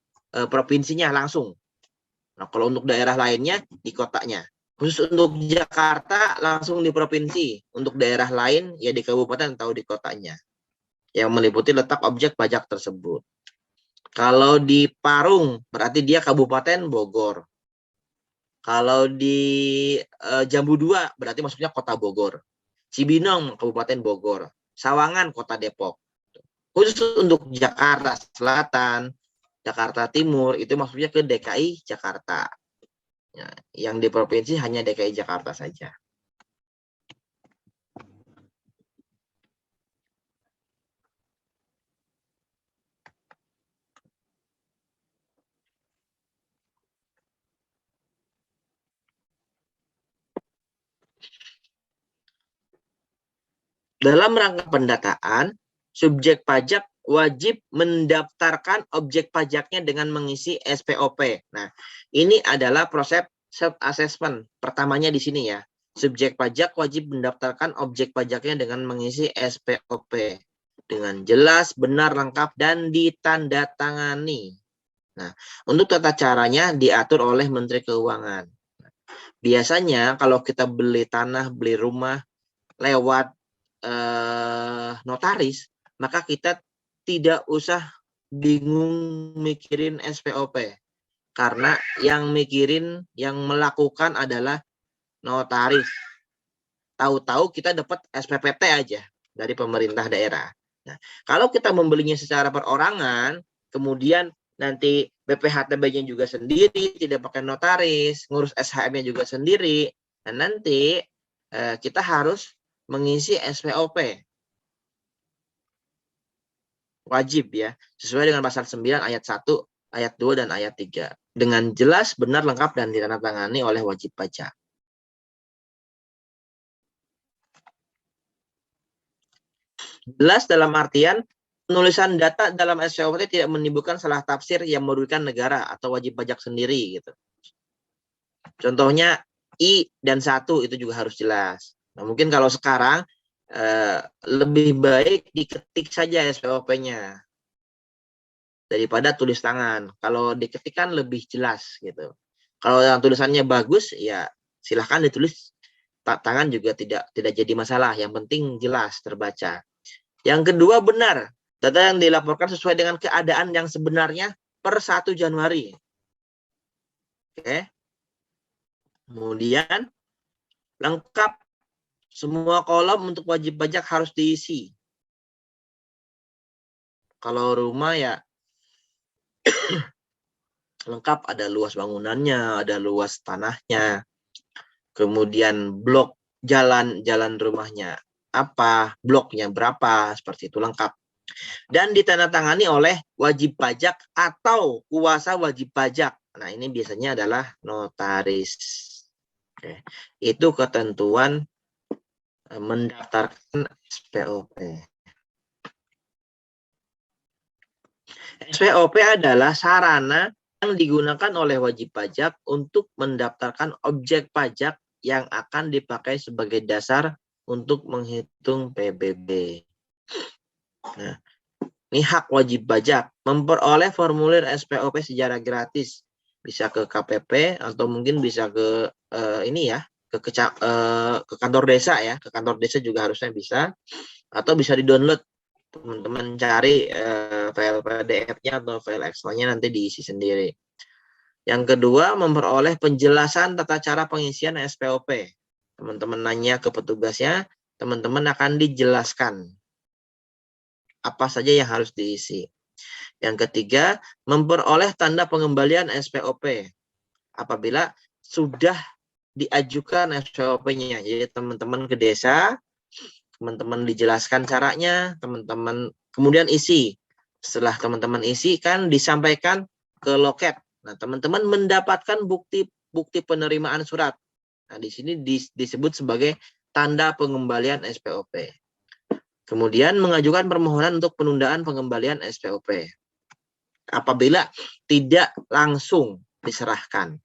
provinsinya langsung. Nah, kalau untuk daerah lainnya di kotanya. Khusus untuk Jakarta langsung di provinsi. Untuk daerah lain ya di kabupaten atau di kotanya. Yang meliputi letak objek pajak tersebut. Kalau di Parung berarti dia Kabupaten Bogor. Kalau di Jambu 2 berarti maksudnya Kota Bogor. Cibinong Kabupaten Bogor. Sawangan Kota Depok. Khusus untuk Jakarta Selatan, Jakarta Timur itu maksudnya ke DKI Jakarta. Ya, yang di provinsi hanya DKI Jakarta saja. Dalam rangka pendataan, subjek pajak wajib mendaftarkan objek pajaknya dengan mengisi SPOP. Nah, ini adalah proses self-assessment pertamanya di sini ya. Subjek pajak wajib mendaftarkan objek pajaknya dengan mengisi SPOP. Dengan jelas, benar, lengkap, dan ditandatangani. Nah, untuk tata caranya diatur oleh Menteri Keuangan. Biasanya kalau kita beli tanah, beli rumah lewat notaris, maka kita tidak usah bingung mikirin SPOP. Karena yang melakukan adalah notaris. Tahu-tahu kita dapat SPPT aja dari pemerintah daerah. Nah, kalau kita membelinya secara perorangan, kemudian nanti BPHTB-nya juga sendiri, tidak pakai notaris, ngurus SHM-nya juga sendiri, dan nanti kita harus mengisi SPOP. Wajib ya, sesuai dengan pasal 9 ayat 1, ayat 2, dan ayat 3. Dengan jelas, benar, lengkap, dan ditandatangani oleh wajib pajak. Jelas dalam artian, penulisan data dalam SPOP tidak menimbulkan salah tafsir yang merugikan negara atau wajib pajak sendiri gitu. Contohnya I dan 1 itu juga harus jelas. Nah, mungkin kalau sekarang lebih baik diketik saja SPOP-nya daripada tulis tangan. Kalau diketik kan lebih jelas gitu. Kalau yang tulisannya bagus ya silahkan ditulis tangan juga tidak jadi masalah. Yang penting jelas terbaca. Yang kedua, benar. Data yang dilaporkan sesuai dengan keadaan yang sebenarnya per 1 Januari. Oke. Kemudian lengkap. Semua kolom untuk wajib pajak harus diisi. Kalau rumah ya lengkap, ada luas bangunannya, ada luas tanahnya. Kemudian blok jalan rumahnya apa, bloknya berapa, seperti itu lengkap. Dan ditandatangani oleh wajib pajak atau kuasa wajib pajak. Nah, ini biasanya adalah notaris. Oke. Itu ketentuan mendaftarkan SPOP. SPOP adalah sarana yang digunakan oleh wajib pajak untuk mendaftarkan objek pajak yang akan dipakai sebagai dasar untuk menghitung PBB. Nah, ini hak wajib pajak memperoleh formulir SPOP secara gratis, bisa ke KPP atau mungkin bisa ke ini ya, ke kantor desa ya, ke kantor desa juga harusnya bisa, atau bisa di-download. Teman-teman cari file PDF-nya atau file Excel-nya nanti diisi sendiri. Yang kedua, memperoleh penjelasan tata cara pengisian SPOP. Teman-teman nanya ke petugasnya, teman-teman akan dijelaskan apa saja yang harus diisi. Yang ketiga, memperoleh tanda pengembalian SPOP apabila sudah diajukan SPOP-nya. Jadi teman-teman ke desa, teman-teman dijelaskan caranya, teman-teman kemudian isi. Setelah teman-teman isi kan disampaikan ke loket. Nah, teman-teman mendapatkan bukti penerimaan surat. Nah, di sini disebut sebagai tanda pengembalian SPOP. Kemudian mengajukan permohonan untuk penundaan pengembalian SPOP. Apabila tidak langsung diserahkan.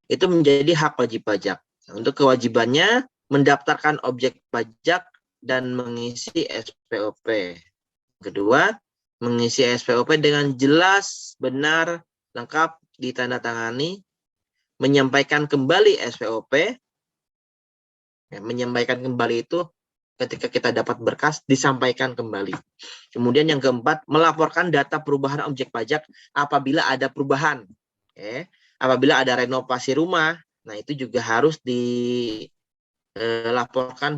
Itu menjadi hak wajib pajak. Untuk kewajibannya mendaftarkan objek pajak dan mengisi SPOP. Kedua, mengisi SPOP dengan jelas, benar, lengkap, ditandatangani, menyampaikan kembali SPOP. Ya, menyampaikan kembali itu ketika kita dapat berkas, disampaikan kembali. Kemudian yang keempat, melaporkan data perubahan objek pajak apabila ada perubahan. Apabila ada renovasi rumah, nah itu juga harus dilaporkan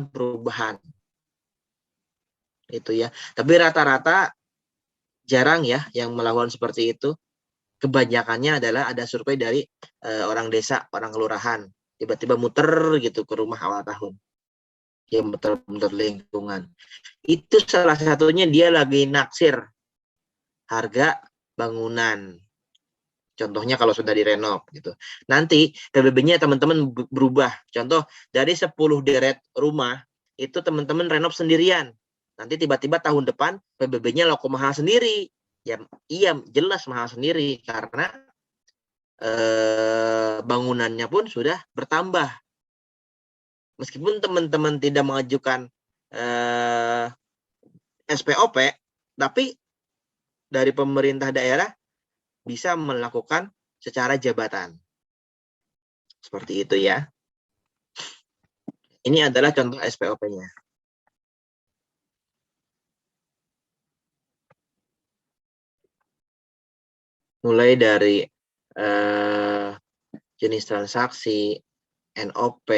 perubahan. Itu ya. Tapi rata-rata jarang ya yang melakukan seperti itu. Kebanyakannya adalah ada survei dari orang desa, orang kelurahan. Tiba-tiba muter gitu ke rumah awal tahun. Ya muter-muter lingkungan. Itu salah satunya dia lagi naksir harga bangunan. Contohnya kalau sudah direnov gitu. Nanti PBB-nya teman-teman berubah. Contoh dari 10 deret rumah itu teman-teman renov sendirian. Nanti tiba-tiba tahun depan PBB-nya loko mahal sendiri. Ya iya jelas mahal sendiri karena bangunannya pun sudah bertambah. Meskipun teman-teman tidak mengajukan SPOP, tapi dari pemerintah daerah bisa melakukan secara jabatan. Seperti itu ya. Ini adalah contoh SPOP-nya. Mulai dari jenis transaksi, NOP,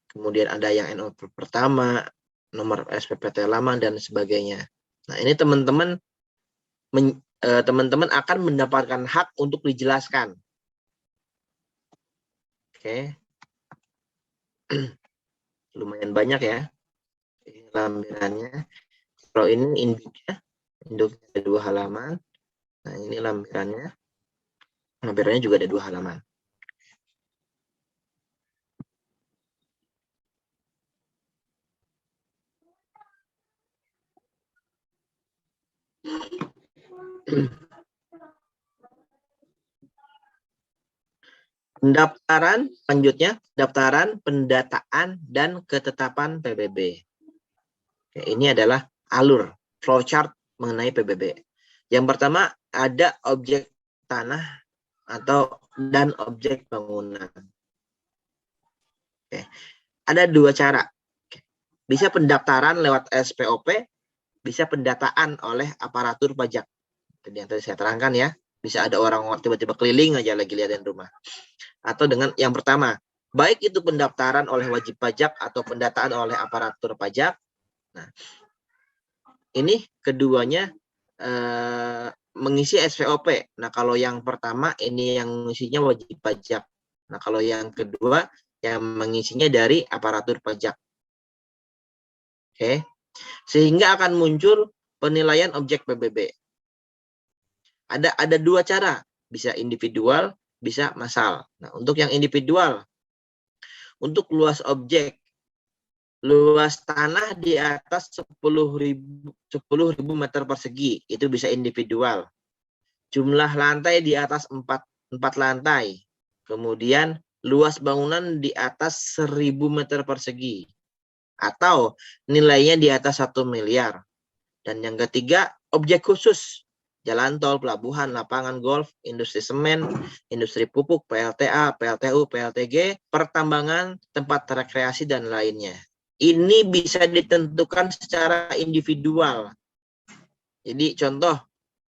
kemudian ada yang NOP pertama, nomor SPPT lama, dan sebagainya. Nah, ini teman-teman akan mendapatkan hak untuk dijelaskan. Oke. Lumayan banyak ya. Ini lampirannya. Kalau ini induknya ada 2 halaman. Nah, ini lampirannya. Lampirannya juga ada 2 halaman. Pendaftaran, selanjutnya, daftaran, pendataan, dan ketetapan PBB. Oke, ini adalah alur, flowchart mengenai PBB. Yang pertama, ada objek tanah dan objek bangunan. Oke. Ada 2 cara. Oke. Bisa pendaftaran lewat SPOP, bisa pendataan oleh aparatur pajak. Jadi yang tadi saya terangkan ya, bisa ada orang tiba-tiba keliling aja lagi liatin rumah. Atau dengan yang pertama, baik itu pendaftaran oleh wajib pajak atau pendataan oleh aparatur pajak. Nah, ini keduanya mengisi SPOP. Nah, kalau yang pertama ini yang mengisinya wajib pajak. Nah, kalau yang kedua yang mengisinya dari aparatur pajak. Oke. Sehingga akan muncul penilaian objek PBB. Ada 2 cara, bisa individual, bisa massal. Nah, untuk yang individual, untuk luas objek, luas tanah di atas 10.000 meter persegi, itu bisa individual. Jumlah lantai di atas 4 lantai. Kemudian luas bangunan di atas 1.000 meter persegi. Atau nilainya di atas 1 miliar. Dan yang ketiga, objek khusus. Jalan tol, pelabuhan, lapangan golf, industri semen, industri pupuk, PLTA, PLTU, PLTG, pertambangan, tempat rekreasi, dan lainnya. Ini bisa ditentukan secara individual. Jadi contoh,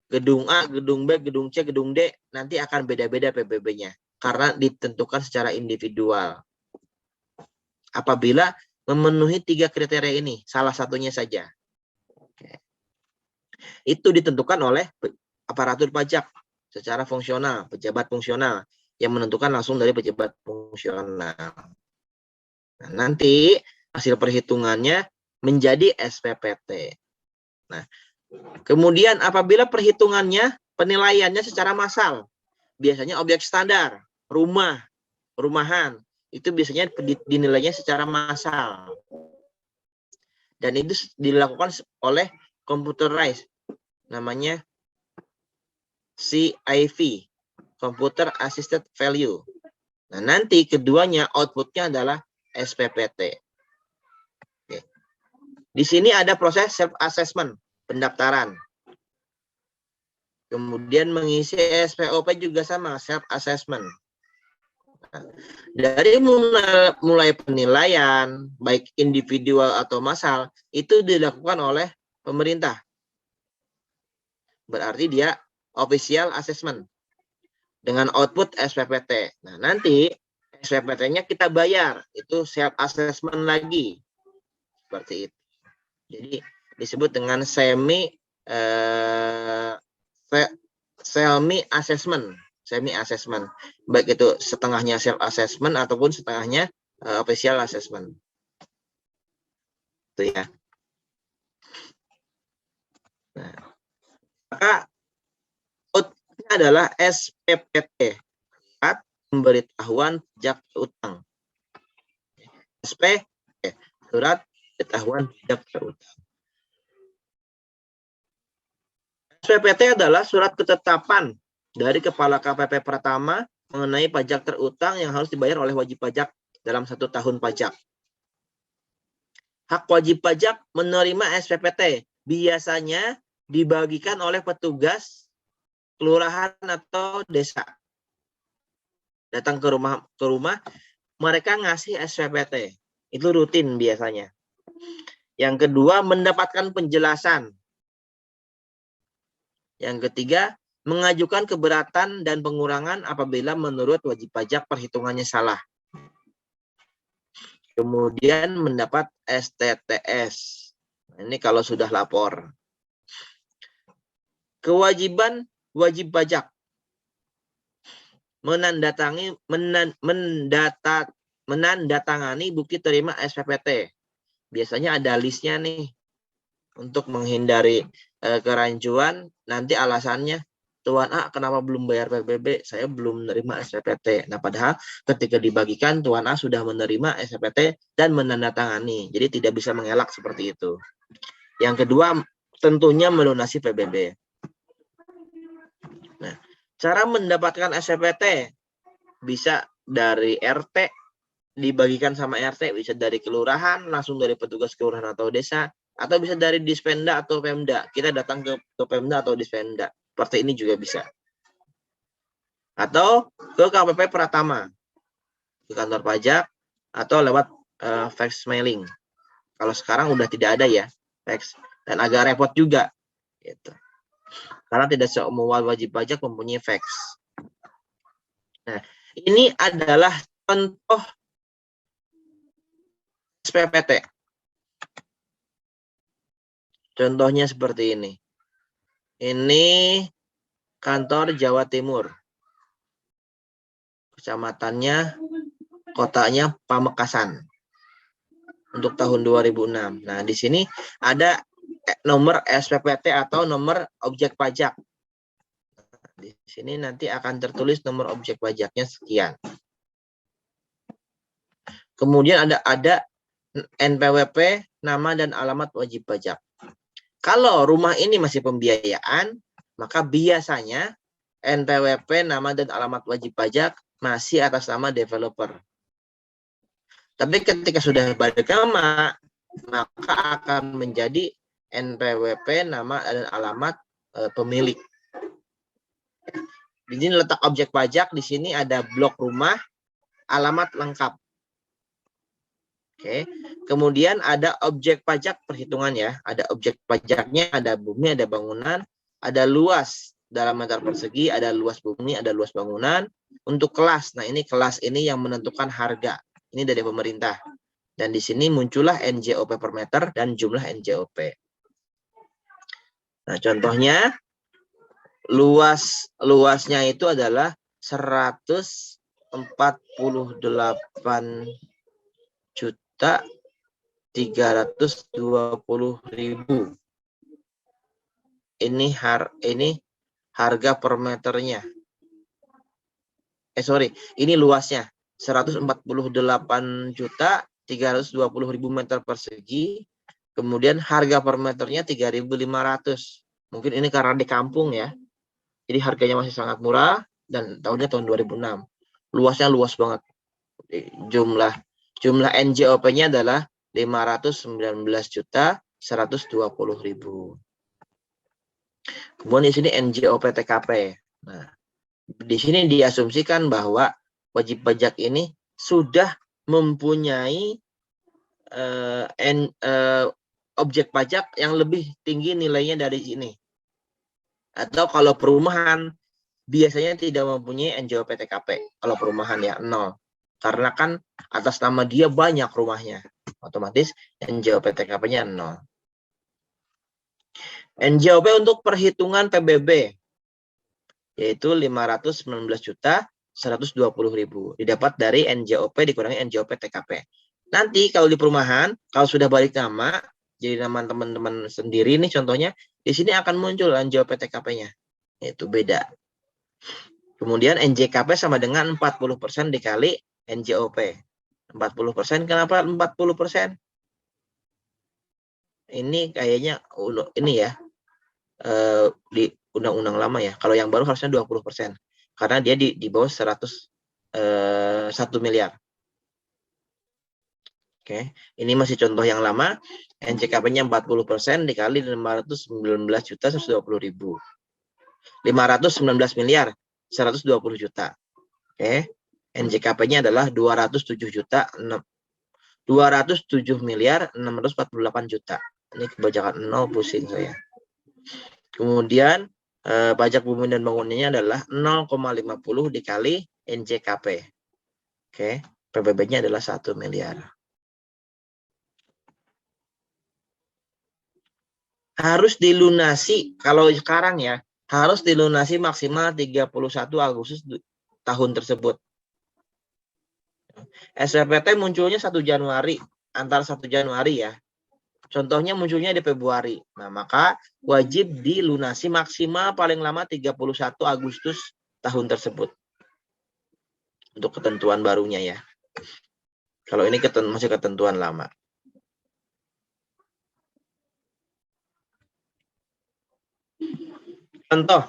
Gedung A, gedung B, gedung C, gedung D nanti akan beda-beda PBB-nya karena ditentukan secara individual. Apabila memenuhi 3 kriteria ini, salah satunya saja. Oke. Itu ditentukan oleh aparatur pajak secara fungsional, pejabat fungsional yang menentukan langsung dari pejabat fungsional. Nah, nanti hasil perhitungannya menjadi SPPT. Nah, kemudian apabila perhitungannya, penilaiannya secara massal, biasanya objek standar, rumah, perumahan, itu biasanya dinilainya secara massal. Dan itu dilakukan oleh computerized, namanya CIV, Computer Assisted Value. Nah, nanti keduanya outputnya adalah SPPT. Oke. Di sini ada proses self-assessment, pendaftaran. Kemudian mengisi SPOP juga sama, self-assessment. Nah, dari mulai penilaian, baik individual atau massal, itu dilakukan oleh pemerintah. Berarti dia official assessment dengan output SPPT. Nah, nanti SPPT-nya kita bayar, itu self-assessment lagi. Seperti itu. Jadi disebut dengan semi assessment, baik itu setengahnya self assessment ataupun setengahnya official assessment. Itu ya. Nah, maka outputnya adalah SPPT, pemberitahuan pajak utang. Surat pemberitahuan pajak utang. SPPT adalah surat ketetapan dari Kepala KPP pertama mengenai pajak terutang yang harus dibayar oleh wajib pajak dalam 1 tahun pajak. Hak wajib pajak menerima SPPT biasanya dibagikan oleh petugas kelurahan atau desa. Datang ke rumah, mereka ngasih SPPT. Itu rutin biasanya. Yang kedua, mendapatkan penjelasan. Yang ketiga, mengajukan keberatan dan pengurangan apabila menurut wajib pajak perhitungannya salah. Kemudian mendapat STTS. Ini kalau sudah lapor. Kewajiban wajib pajak menandatangani bukti terima SPPT. Biasanya ada listnya nih untuk menghindari kerancuan. Nanti alasannya, Tuan A kenapa belum bayar PBB? Saya belum menerima SPPT. Nah, padahal ketika dibagikan Tuan A sudah menerima SPPT dan menandatangani. Jadi tidak bisa mengelak seperti itu. Yang kedua, tentunya melunasi PBB. Nah, cara mendapatkan SPPT bisa dari RT, dibagikan sama RT, bisa dari kelurahan, langsung dari petugas kelurahan atau desa, atau bisa dari Dispenda atau Pemda. Kita datang ke Pemda atau Dispenda. Seperti ini juga bisa. Atau ke KPP Pratama, ke kantor pajak, atau lewat fax mailing. Kalau sekarang udah tidak ada ya, fax. Dan agak repot juga. Gitu. Karena tidak semua wajib pajak mempunyai fax. Nah, ini adalah contoh SPPT. Contohnya seperti ini. Ini kantor Jawa Timur. Kecamatannya, kotanya Pamekasan. Untuk tahun 2006. Nah, di sini ada nomor SPPT atau nomor objek pajak. Di sini nanti akan tertulis nomor objek pajaknya sekian. Kemudian ada NPWP, nama dan alamat wajib pajak. Kalau rumah ini masih pembiayaan, maka biasanya NPWP, nama dan alamat wajib pajak masih atas nama developer. Tapi ketika sudah balik nama, maka akan menjadi NPWP, nama dan alamat pemilik. Di sini letak objek pajak, di sini ada blok rumah, alamat lengkap. Oke. Kemudian ada objek pajak perhitungan ya. Ada objek pajaknya, ada bumi, ada bangunan, ada luas dalam meter persegi, ada luas bumi, ada luas bangunan. Untuk kelas, nah ini kelas ini yang menentukan harga. Ini dari pemerintah. Dan di sini muncullah NJOP per meter dan jumlah NJOP. Nah, contohnya luasnya itu adalah 148.320.000. Ini harga per meternya. Ini luasnya 148.320.000 meter persegi. Kemudian harga per meternya 3.500. Mungkin ini karena di kampung ya. Jadi harganya masih sangat murah dan tahun 2006. Luasnya luas banget. Jumlah NJOP-nya adalah 519.120.000. Kemudian di sini NJOP TKP. Nah, di sini diasumsikan bahwa wajib pajak ini sudah mempunyai objek pajak yang lebih tinggi nilainya dari ini. Atau kalau perumahan biasanya tidak mempunyai NJOP TKP. Kalau perumahan ya 0. Karena kan atas nama dia banyak rumahnya. Otomatis NJOP TKP-nya 0. NJOP untuk perhitungan PBB yaitu 519.120.000 didapat dari NJOP dikurangi NJOP TKP. Nanti kalau di perumahan, kalau sudah balik nama, jadi nama teman-teman sendiri nih contohnya, di sini akan muncul NJOP TKP-nya. Itu beda. Kemudian NJKP sama dengan 40% dikali NJOP. 40%, kenapa 40%? Ini kayaknya ini ya, di undang-undang lama ya. Kalau yang baru harusnya 20%. Karena dia di bawah 1 miliar. Oke, ini masih contoh yang lama. NJKP-nya 40% dikali 519.120.000. 519 miliar 120 juta. Oke. NJKP-nya adalah 207 miliar 648 juta. Ini kebajakan 0, pusing saya. Kemudian pajak bumi dan bangunannya adalah 0,50 dikali NJKP. Oke, PBB-nya adalah 1 miliar. Harus dilunasi kalau sekarang ya, harus dilunasi maksimal 31 Agustus tahun tersebut. SPT munculnya 1 Januari, antara 1 Januari ya. Contohnya munculnya di Februari. Nah, maka wajib dilunasi maksimal paling lama 31 Agustus tahun tersebut. Untuk ketentuan barunya ya. Kalau ini masih ketentuan lama. Contoh.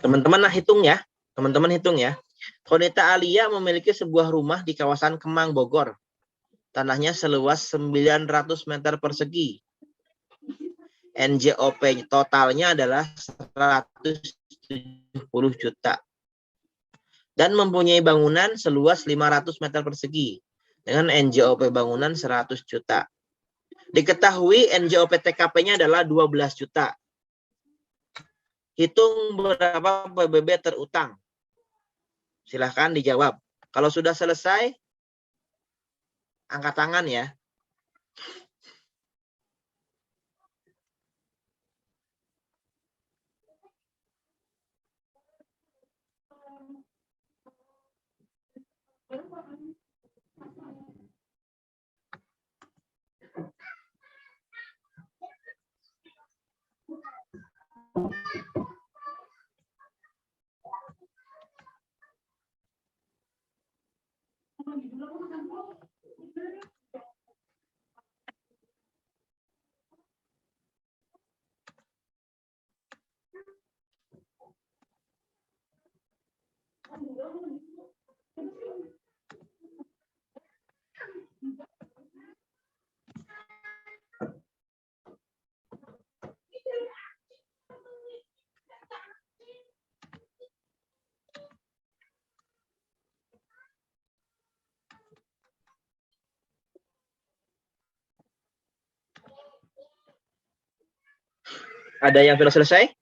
Teman-teman hitung ya. Teman-teman hitung ya. Qonita Alia memiliki sebuah rumah di kawasan Kemang, Bogor. Tanahnya seluas 900 meter persegi. NJOP totalnya adalah 170 juta. Dan mempunyai bangunan seluas 500 meter persegi. Dengan NJOP bangunan 100 juta. Diketahui NJOP TKP-nya adalah 12 juta. Hitung berapa PBB terutang. Silahkan dijawab. Kalau sudah selesai, angkat tangan ya. Ada yang sudah selesai?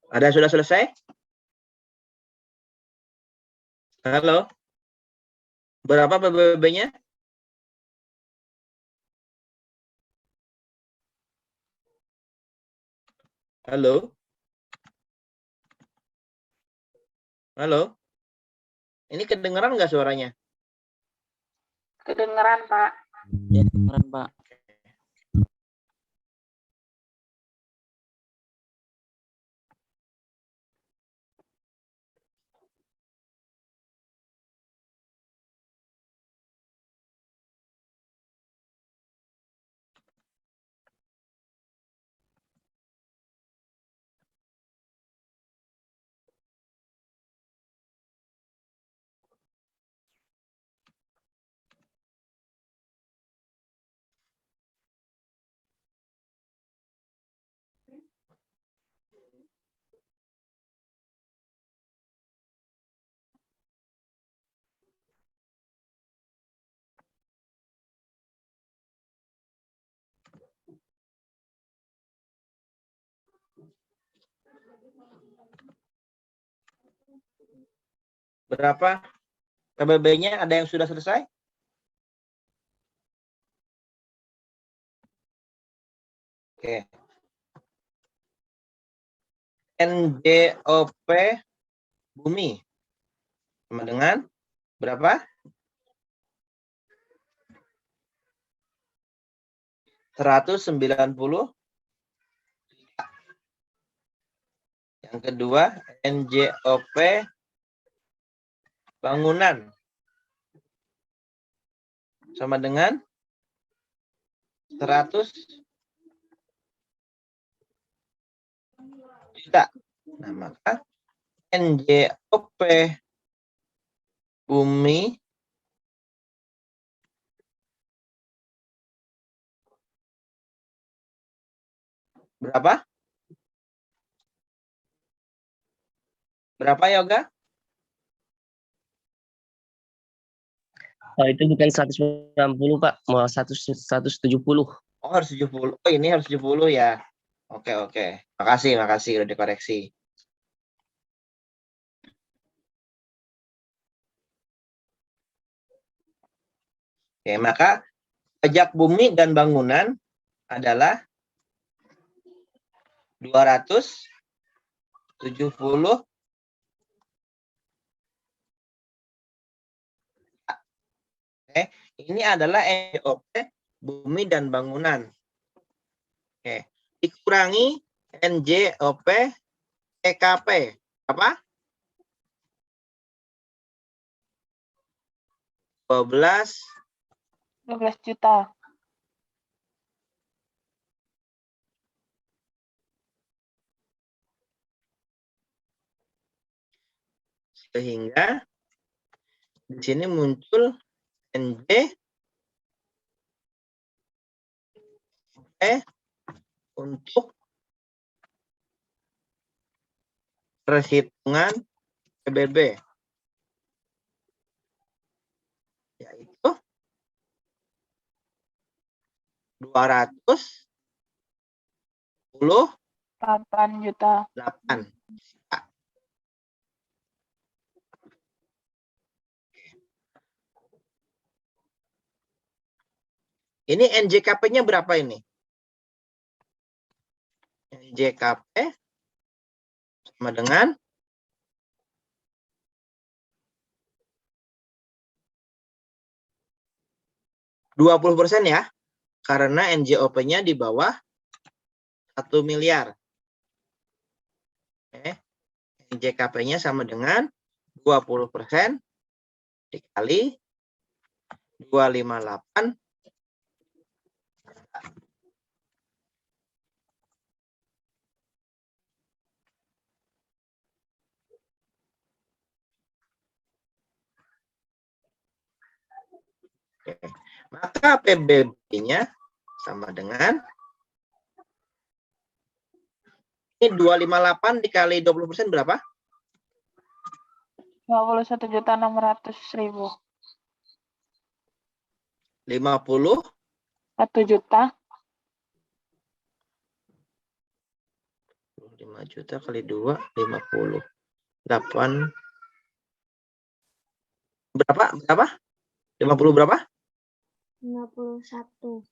Ada yang sudah selesai? Halo? Berapa PBB-nya? Halo? Halo? Ini kedengeran nggak suaranya? Kedengeran, Pak. Ya, kedengeran, Pak. Berapa PBB-nya? Ada yang sudah selesai? Oke. NJOP bumi sama dengan berapa? 190. Yang kedua, NJOP bangunan sama dengan 100 juta. Nah, maka NJOP bumi berapa? Berapa, Yoga? Oh, itu bukan 190, Pak. Mau 170. Oh, harus 70. Oh, ini harus 70 ya. Oke, oke. Makasih udah dikoreksi. Oke, maka pajak bumi dan bangunan adalah 270. Oke, ini adalah NJOP bumi dan bangunan. Oke, dikurangi NJOP EKP. Apa? 12 juta. sehingga di sini muncul NJ untuk perhitungan PBB, yaitu 8 juta. Ini NJKP-nya berapa ini? NJKP sama dengan 20% ya, karena NJOP-nya di bawah 1 miliar. NJKP-nya sama dengan 20% dikali 258. Oke. Maka PBB-nya sama dengan ini 258 dikali 20% berapa? 21.600.000. 50 1 juta 5 juta kali 2 50. 8 berapa? 50 berapa? 51.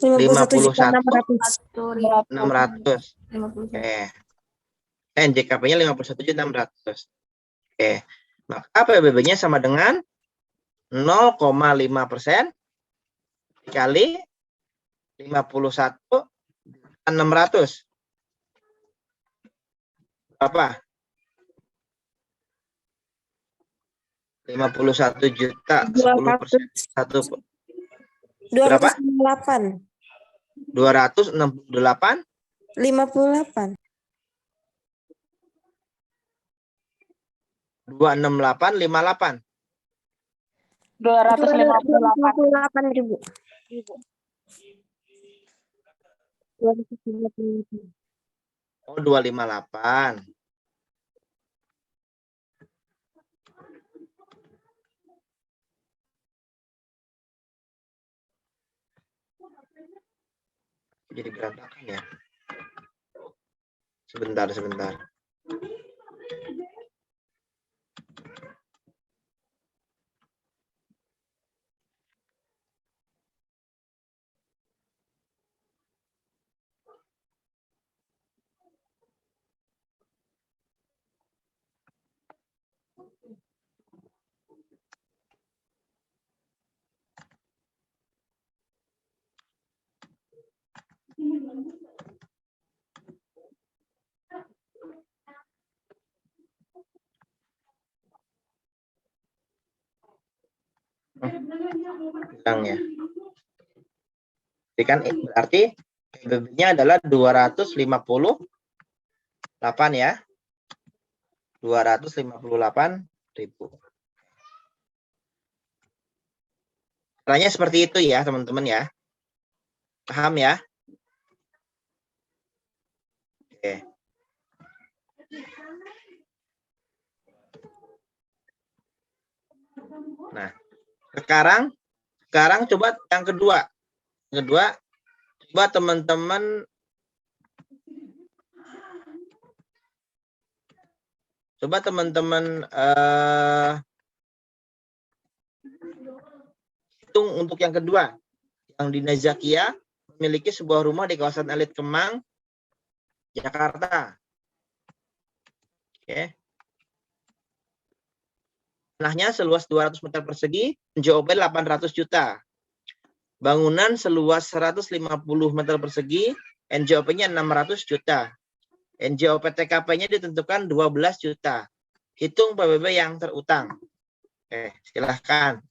51.600. 600. Oke. NJKP-nya 51.600. Oke. Maka PBB-nya sama dengan 0,5% dikali 51.600. Berapa? 51 juta 10%. 1 berapa? 268. 268 58. 268 58. 258.000. 258. Oh, 258. Jadi berantakan ya. Sebentar. Hilang ya. Jadi kan berarti PBB-nya adalah 258 ya. 258.000. Caranya seperti itu ya, teman-teman ya. Paham ya? Oke. Nah, sekarang coba yang kedua. Coba teman-teman hitung untuk yang kedua. Yang di Nazakia memiliki sebuah rumah di kawasan elit Kemang, Jakarta. Oke. Tanahnya seluas 200 meter persegi, NJOP 800 juta. Bangunan seluas 150 meter persegi, NJOP-nya 600 juta. NJOP TKP-nya ditentukan 12 juta. Hitung PBB yang terutang. Oke, silahkan.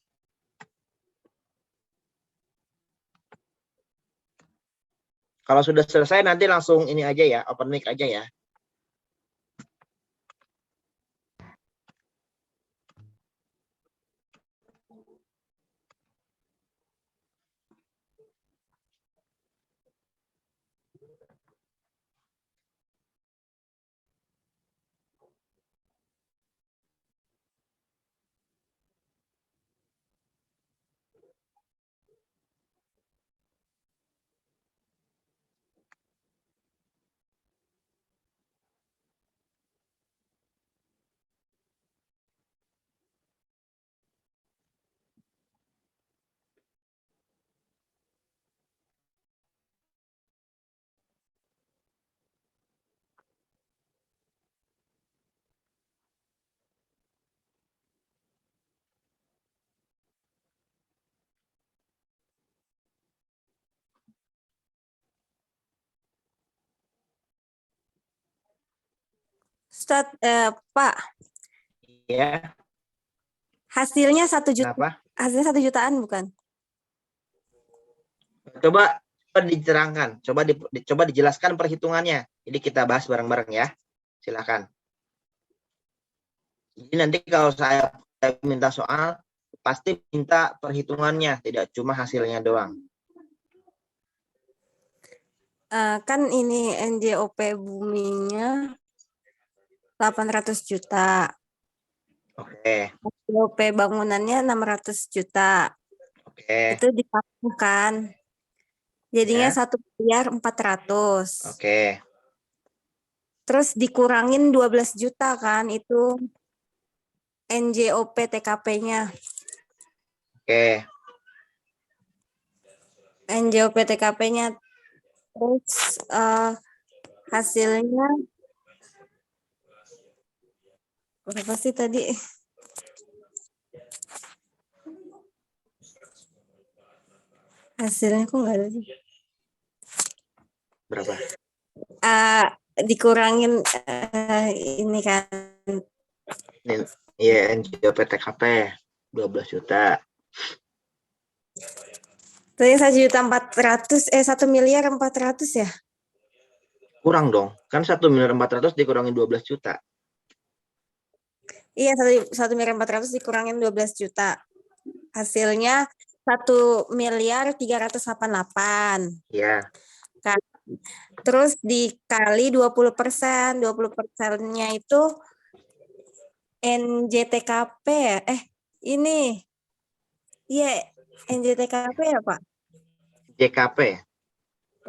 Kalau sudah selesai nanti langsung ini aja ya, open mic aja ya. Pak, Ya, hasilnya 1 juta. kenapa? Hasilnya 1 jutaan bukan? Coba diterangkan, coba dijelaskan perhitungannya. Jadi kita bahas bareng-bareng ya. Silakan. Jadi nanti kalau saya minta soal, pasti minta perhitungannya, tidak cuma hasilnya doang. Kan ini NJOP buminya 800 juta. Oke, NJOP bangunannya 600 juta. oke, Itu ditambahkan. Jadinya ya, 1.400.000.000. oke, Terus dikurangin 12 juta kan itu NJOP TKP-nya. oke. NJOP TKP-nya. Terus hasilnya berapa sih tadi? Hasilnya kok nggak ada sih? Berapa? Dikurangin ini kan. Iya, NJOP TKP 12 juta. Tadi 1.400.000, 1.400.000.000 ya? Kurang dong. Kan 1.400.000.000 dikurangin 12 juta. Iya, 1.400.000.000 dikurangin 12 juta. Hasilnya 1.388.000.000. Iya. Kan. Terus dikali 20%. 20%-nya itu NJTKP ya? Ini. Iya, NJTKP ya, Pak? JKP.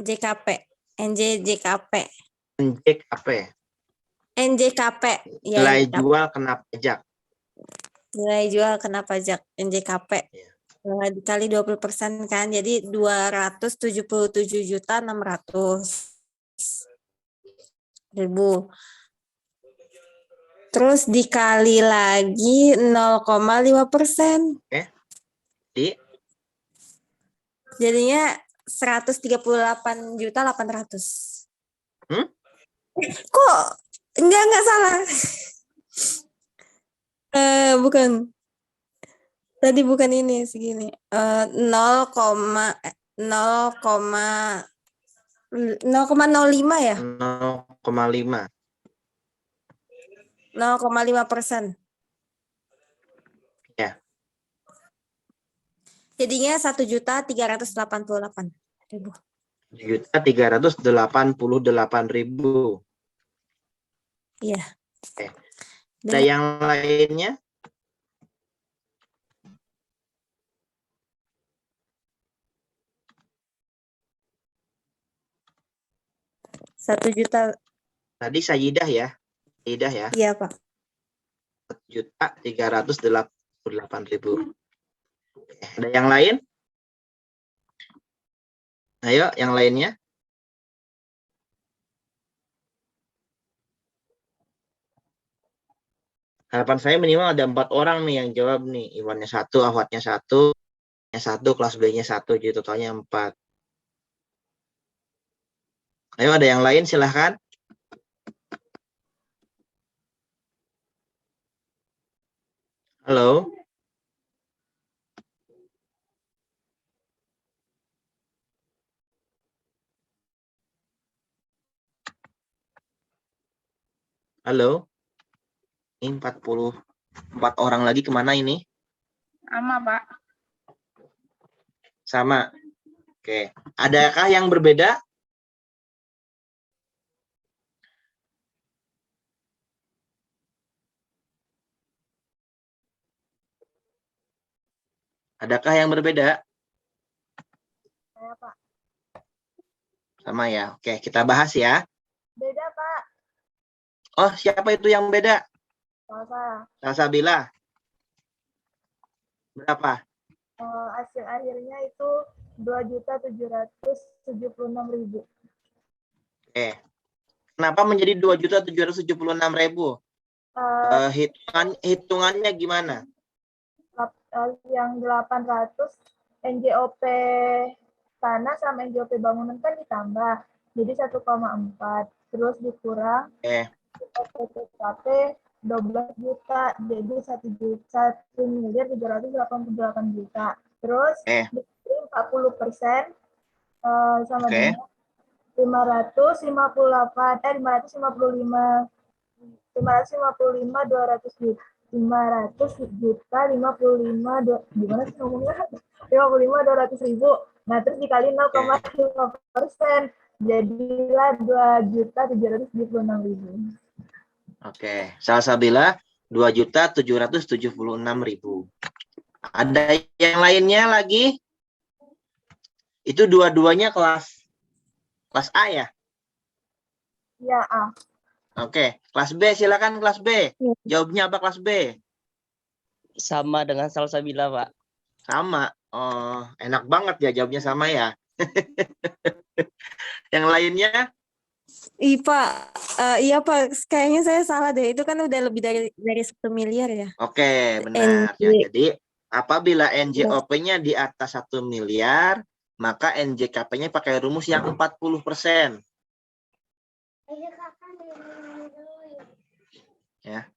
JKP. NJJKP. NJKP. NJKP. Ya, Nilai NJKP. jual kena pajak. Nilai jual kena pajak NJKP. Iya. Dikali 20% kan, jadi 277.600.000. Terus dikali lagi 0,5%. Di Jadinya 138.800.000. Kok enggak salah. Bukan. Tadi bukan ini segini. 0,05 ya? 0,5. 0,5%. Ya. Jadinya 1.388.000. 1.388.000. Iya. Oke. Ada yang lainnya? Rp1.000.000. Tadi Sayyidah ya. Sayyidah ya. Iya, Pak. 1.388.000. Ada yang lain? Ayo, yang lainnya. Harapan saya minimal ada 4 orang nih yang jawab nih. Iwannya 1, Ahwadnya 1, kelas B-nya 1, jadi totalnya 4. Ayo, ada yang lain silahkan. Halo. Halo. Ini 44 orang lagi kemana ini? Sama, Pak. Sama. Oke. Adakah yang berbeda? Adakah yang berbeda? Saya, Pak. Sama ya. Oke, kita bahas ya. Beda, Pak. Oh, siapa itu yang beda? Masa Salsabila. Berapa? hasil akhirnya itu 2.776.000. Oke. Kenapa menjadi 2.776.000? Hitungannya gimana? Yang 800 NJOP tanah sama NJOP bangunan kan ditambah. Jadi 1,4. Terus dikurang TKP 12 juta. Jadi 1.388.000.000. Terus dikirim 40% sama dengan 555 200 juta. gimana sih ngomongnya? 55.200.000. Nah, terus dikali 0,5%. Jadilah 2.776.000. Oke, salsabila 2.776.000. Ada yang lainnya lagi? Itu dua-duanya kelas A ya? Ya, A. Oke, kelas B silakan kelas B. Jawabnya apa kelas B? Sama dengan salsabila, Pak. Sama. Oh, enak banget ya jawabnya sama ya. Yang lainnya? Iya Pak, kayaknya saya salah deh. Itu kan udah lebih dari 1 miliar ya. Oke, benar. Ya, jadi apabila NJOP-nya di atas 1 miliar, maka NJKP-nya pakai rumus yang 40%. Ya.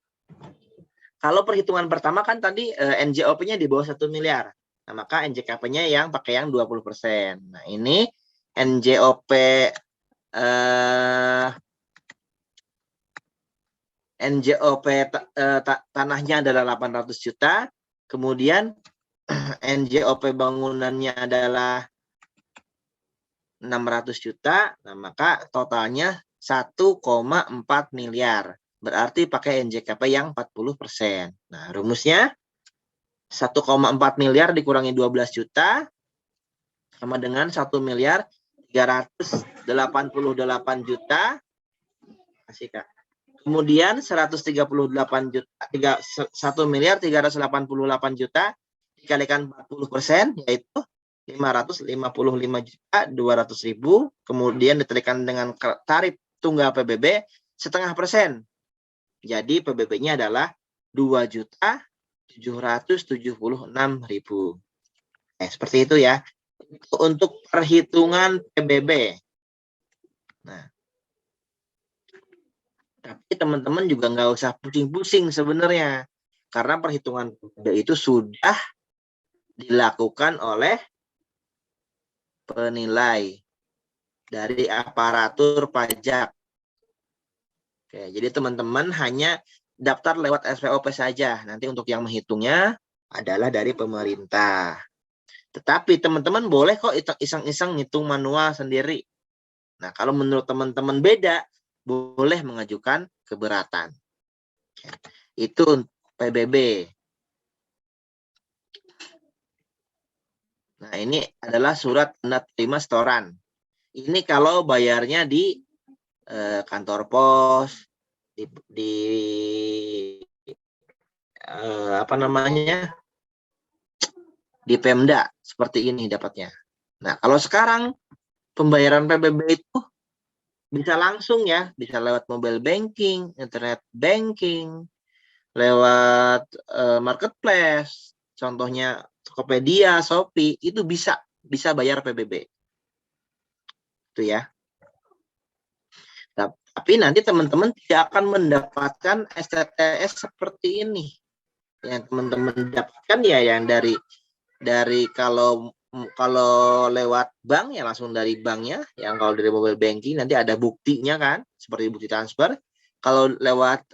Kalau perhitungan pertama kan tadi NJOP-nya di bawah 1 miliar. Nah, maka NJKP-nya yang pakai yang 20%. Nah, ini NJOP tanahnya adalah 800 juta, kemudian NJOP bangunannya adalah 600 juta, nah maka totalnya 1,4 miliar. Berarti pakai NJKP yang 40%. Nah, rumusnya 1,4 miliar dikurangi 12 juta sama dengan 1 miliar 388 juta. Kasih Kak. Kemudian 138 juta, 1 miliar 388 juta dikalikan 40%, yaitu 555.200.000. Kemudian dikalikan dengan tarif tunggal PBB 0,5%. Jadi PBB-nya adalah 2.776.000. Seperti itu ya. Untuk perhitungan PBB. Nah, tapi teman-teman juga nggak usah pusing-pusing sebenarnya. Karena perhitungan PBB itu sudah dilakukan oleh penilai dari aparatur pajak. Oke, jadi teman-teman hanya daftar lewat SPOP saja. Nanti untuk yang menghitungnya adalah dari pemerintah. Tetapi teman-teman boleh kok iseng-iseng ngitung manual sendiri. Nah, kalau menurut teman-teman beda, boleh mengajukan keberatan. Itu PBB. Nah, ini adalah surat tanda terima setoran. Ini kalau bayarnya di kantor pos, apa namanya, di Pemda, seperti ini dapatnya. Nah, kalau sekarang pembayaran PBB itu bisa langsung ya, bisa lewat mobile banking, internet banking, lewat marketplace, contohnya Tokopedia, Shopee, itu bisa bayar PBB. Itu ya. Tapi nanti teman-teman tidak akan mendapatkan STTS seperti ini. Yang teman-teman dapatkan ya yang dari kalau lewat bank ya langsung dari banknya. Yang kalau dari mobile banking nanti ada buktinya kan, seperti bukti transfer. Kalau lewat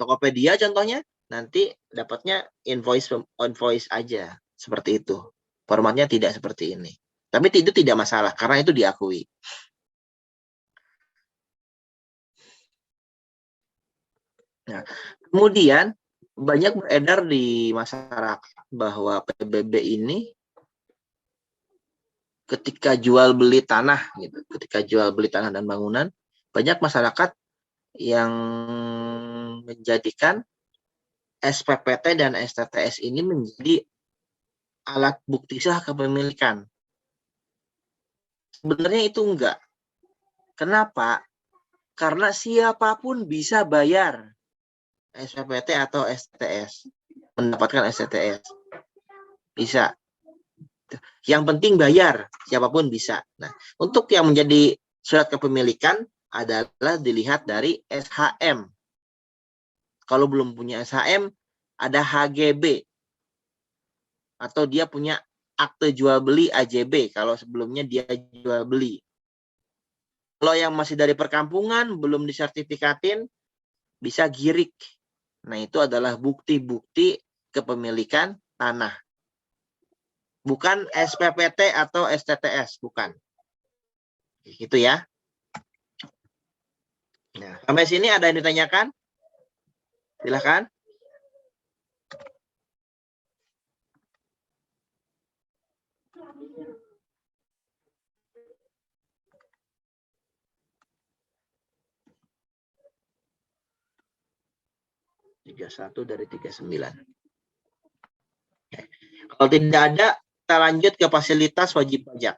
Tokopedia contohnya, nanti dapatnya invoice aja, seperti itu. Formatnya tidak seperti ini. Tapi itu tidak masalah karena itu diakui. Nah, kemudian banyak beredar di masyarakat bahwa PBB ini ketika jual beli tanah gitu, ketika jual beli tanah dan bangunan, banyak masyarakat yang menjadikan SPPT dan STTS ini menjadi alat bukti sah kepemilikan. Sebenarnya itu enggak. Kenapa? Karena siapapun bisa bayar SPPT atau STTS, mendapatkan STTS. Bisa. Yang penting bayar, siapapun bisa. Nah, untuk yang menjadi surat kepemilikan adalah dilihat dari SHM. Kalau belum punya SHM, ada HGB. Atau dia punya akte jual beli AJB, kalau sebelumnya dia jual beli. Kalau yang masih dari perkampungan, belum disertifikatin, bisa girik. Nah, itu adalah bukti-bukti kepemilikan tanah. Bukan SPPT atau STTS, bukan. Gitu ya. Nah, sampai sini ada yang ditanyakan? Silakan. Tiga satu dari 39. Kalau tidak ada, kita lanjut ke fasilitas wajib pajak.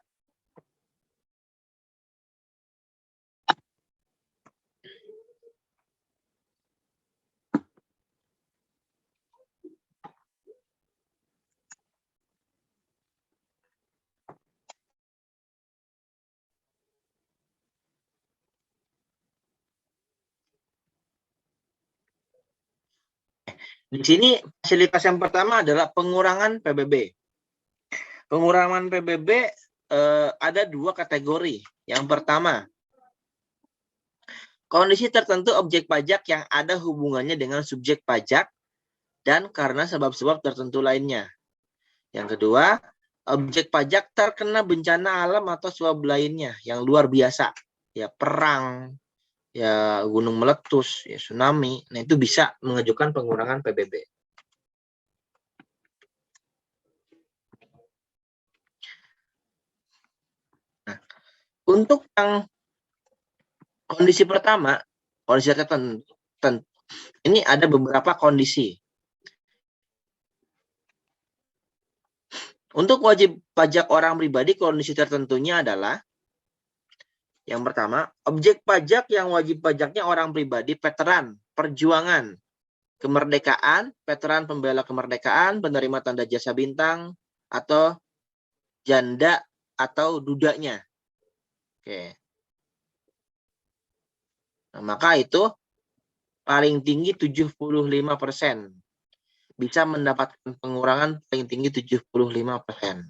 Di sini fasilitas yang pertama adalah pengurangan PBB. Pengurangan PBB ada dua kategori. Yang pertama, kondisi tertentu objek pajak yang ada hubungannya dengan subjek pajak dan karena sebab-sebab tertentu lainnya. Yang kedua, objek pajak terkena bencana alam atau sebab lainnya yang luar biasa. Ya perang, ya gunung meletus, ya tsunami. Nah, itu bisa mengajukan pengurangan PBB. Nah, untuk yang kondisi pertama, kondisi tertentu, ini ada beberapa kondisi. Untuk wajib pajak orang pribadi, kondisi tertentunya adalah yang pertama, objek pajak yang wajib pajaknya orang pribadi, veteran, perjuangan, kemerdekaan, veteran pembela kemerdekaan, penerima tanda jasa bintang, atau janda atau dudanya. Oke. Nah, maka itu paling tinggi 75%. Bisa mendapatkan pengurangan paling tinggi 75%.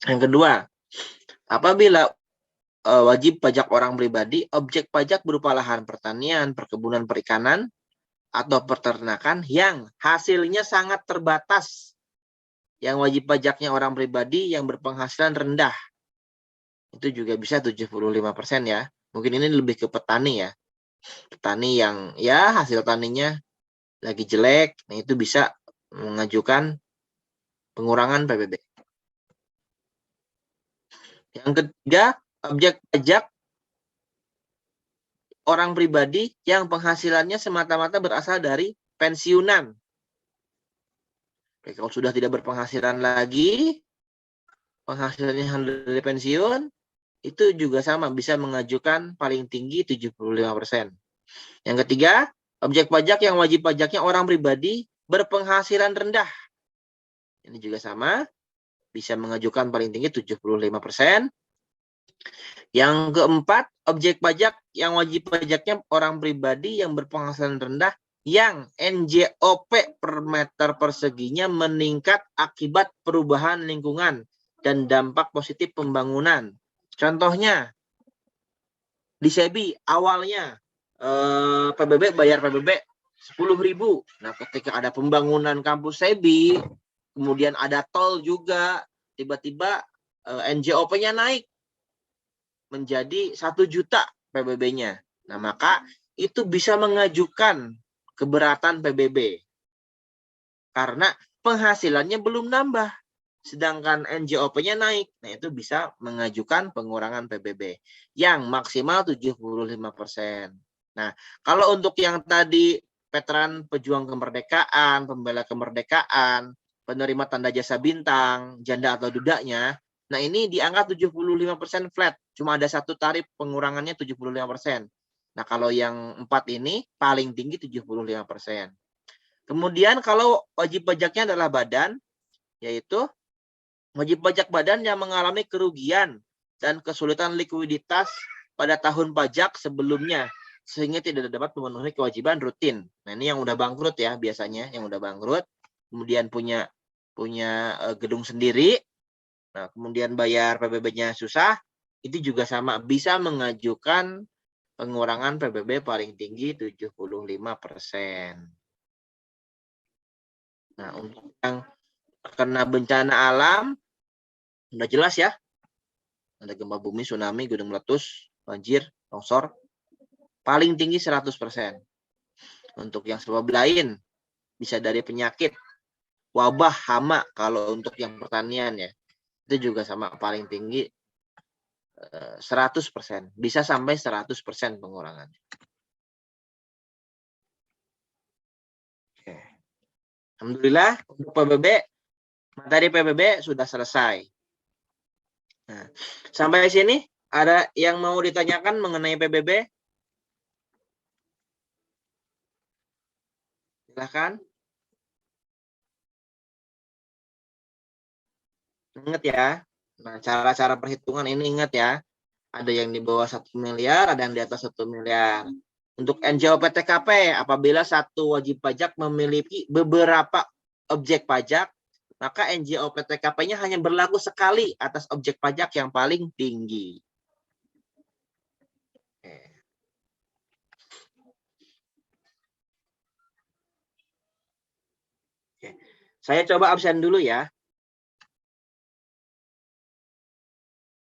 Yang kedua, apabila wajib pajak orang pribadi, objek pajak berupa lahan pertanian, perkebunan perikanan, atau peternakan yang hasilnya sangat terbatas. Yang wajib pajaknya orang pribadi yang berpenghasilan rendah. Itu juga bisa 75% ya. Mungkin ini lebih ke petani ya. Petani yang ya hasil taninya lagi jelek, nah itu bisa mengajukan pengurangan PBB. Yang ketiga, objek pajak orang pribadi yang penghasilannya semata-mata berasal dari pensiunan. Oke, kalau sudah tidak berpenghasilan lagi, penghasilannya dari pensiun, itu juga sama, bisa mengajukan paling tinggi 75%. Yang ketiga, objek pajak yang wajib pajaknya orang pribadi berpenghasilan rendah. Ini juga sama, bisa mengajukan paling tinggi 75%. Yang keempat, objek pajak yang wajib pajaknya orang pribadi yang berpenghasilan rendah yang NJOP per meter perseginya meningkat akibat perubahan lingkungan dan dampak positif pembangunan. Contohnya, di SEBI awalnya PBB bayar PBB 10.000. Nah, ketika ada pembangunan kampus SEBI, kemudian ada tol juga, tiba-tiba NJOP-nya naik menjadi 1 juta PBB-nya. Nah, maka itu bisa mengajukan keberatan PBB. Karena penghasilannya belum nambah. Sedangkan NJOP-nya naik. Nah, itu bisa mengajukan pengurangan PBB. Yang maksimal 75%. Nah, kalau untuk yang tadi veteran pejuang kemerdekaan, pembela kemerdekaan, penerima tanda jasa bintang, janda atau dudanya, nah ini di angka 75% flat. Cuma ada satu tarif pengurangannya 75%. Nah, kalau yang 4 ini paling tinggi 75%. Kemudian kalau wajib pajaknya adalah badan, yaitu wajib pajak badan yang mengalami kerugian dan kesulitan likuiditas pada tahun pajak sebelumnya, sehingga tidak dapat memenuhi kewajiban rutin. Nah, ini yang udah bangkrut ya biasanya, yang udah bangkrut, kemudian punya gedung sendiri, nah kemudian bayar PBB-nya susah, itu juga sama, bisa mengajukan pengurangan PBB paling tinggi 75%. Nah, untuk yang kena bencana alam, udah jelas ya. Ada gempa bumi, tsunami, gunung meletus, banjir, longsor. Paling tinggi 100%. Untuk yang sebab lain, bisa dari penyakit, wabah, hama, kalau untuk yang pertanian ya. Itu juga sama, paling tinggi 100%. Bisa sampai 100% pengurangan. Oke. Alhamdulillah, untuk PBB, materi PBB sudah selesai. Nah, sampai sini ada yang mau ditanyakan mengenai PBB? Silakan. Ingat ya. Nah, cara-cara perhitungan ini ingat ya. Ada yang di bawah 1 miliar, ada yang di atas 1 miliar. Untuk NJOP-TKP, apabila satu wajib pajak memiliki beberapa objek pajak, maka NJOP-TKP-nya hanya berlaku sekali atas objek pajak yang paling tinggi. Oke. Saya coba absen dulu ya.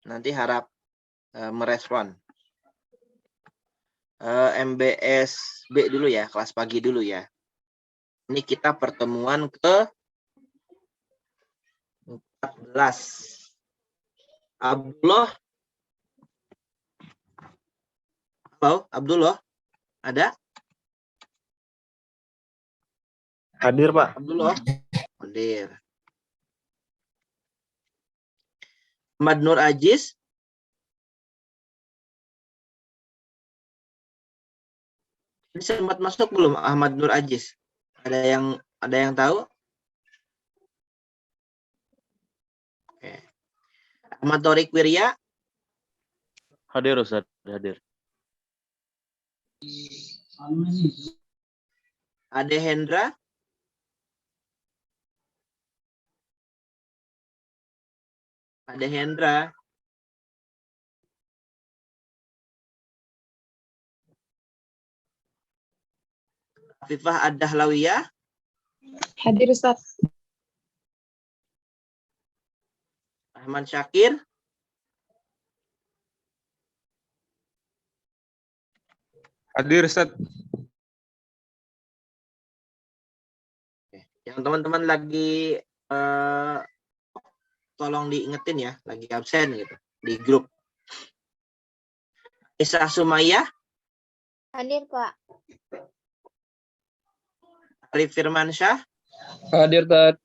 Nanti harap merespon. MBS B dulu ya, kelas pagi dulu ya. Ini kita pertemuan ke 14. Abdullah. Halo, Abdullah. Ada? Hadir, Pak. Abdullah. Hadir. Ahmad Nur Aziz. Ini sempat masuk belum Ahmad Nur Aziz? Ada yang tahu? Oke. Ahmad Torik Wirya. Hadir, Ustaz. Hadir. Ade Hendra. Ade Hendra. Afifah Ad-Dahlawiyah. Hadir Ustaz. Ahmad Syakir. Hadir, Ustaz. Yang teman-teman lagi tolong diingetin ya, lagi absen gitu di grup. Isa Sumayyah. Hadir, Pak. Arif Firmansyah. Hadir, Ustaz.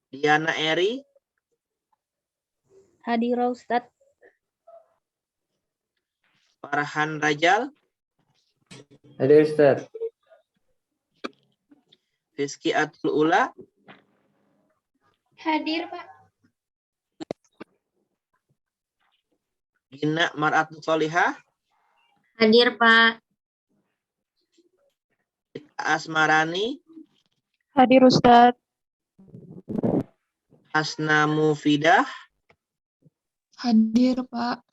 Diana Eri. Hadir Ustaz. Farhan Rajal. Hadir, Ustaz. Rizky Atul Ula. Hadir, Pak. Gina Maratul Solihah. Hadir, Pak. Asmarani. Hadir Ustaz. Hasna Mufidah. Hadir Pak.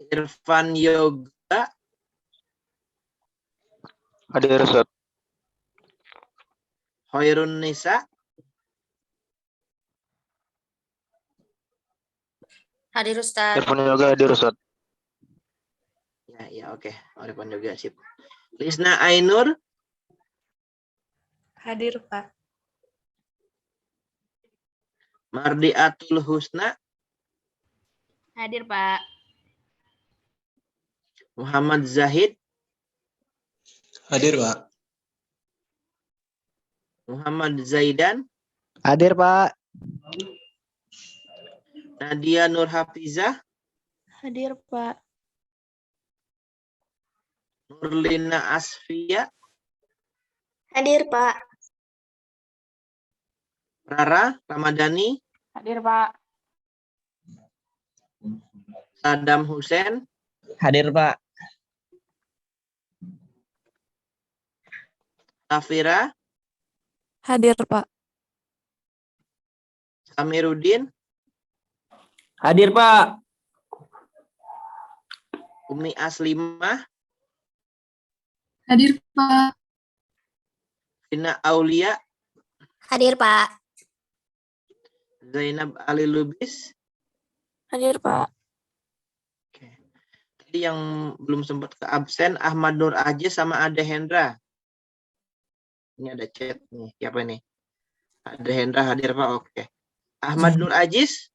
Irfan Yoga. Hadir, Ustaz. Hoirun Nisa. Hadir Ustaz. Irfan Yoga hadir, Ustaz. Ya, oke. Irfan Yoga, sip. Lisna Ainur. Hadir Pak. Mardiatul Husna. Hadir Pak. Muhammad Zahid. Hadir, Pak. Muhammad Zaidan. Hadir, Pak. Nadia Nur Hafizah. Hadir Pak. Nurlina Asfia. Hadir, Pak. Rara Ramadhani. Hadir Pak. Saddam Hussein. Hadir, Pak. Safira. Hadir Pak. Samiruddin. Hadir, Pak. Umi Aslimah. Hadir, Pak. Vina Aulia, Hadir, Pak. Zainab Ali Lubis. Hadir, Pak. Oke. Tadi yang belum sempat ke absen, Ahmad Nur Ajiz sama Ade Hendra. Ini ada chat nih. Siapa ini? Ade Hendra hadir, Pak. Oke. Ahmad Nur Ajiz,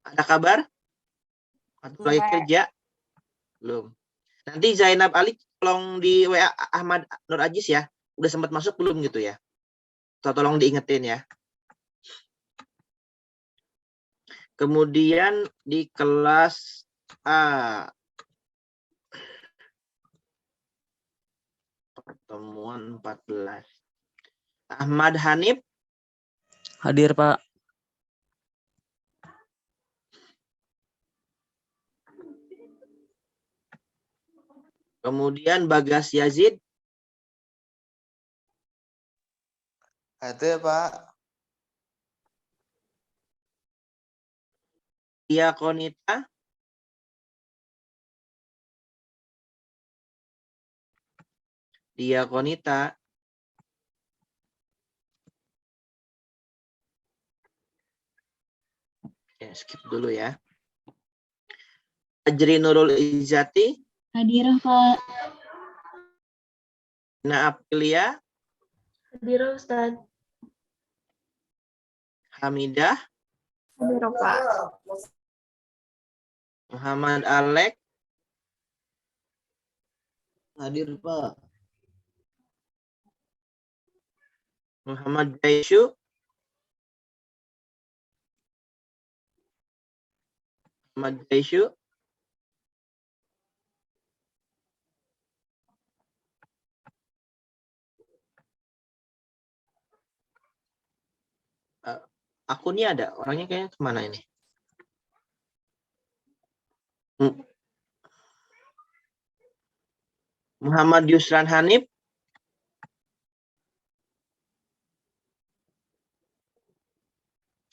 ada kabar? Atau lagi kerja? Belum. Nanti Zainab Ali tolong di WA Ahmad Nur Ajiz ya. Udah sempat masuk belum gitu ya? Tolong diingetin ya. Kemudian di kelas A. Pertemuan 14. Ahmad Hanif. Hadir, Pak. Kemudian Bagas Yazid. Ada, Pak. Tia Konita. Tia Konita. Oke, skip dulu ya. Ajri Nurul Izzati. Hadir, Pak. Ina Aprilia. Hadir, Ustaz. Hamidah. Hadir, Pak. Muhammad Alek. Hadir, Pak. Muhammad Daisyu. Muhammad Daisyu. Akunnya ada, orangnya kayaknya kemana ini? Muhammad Yusran Hanif.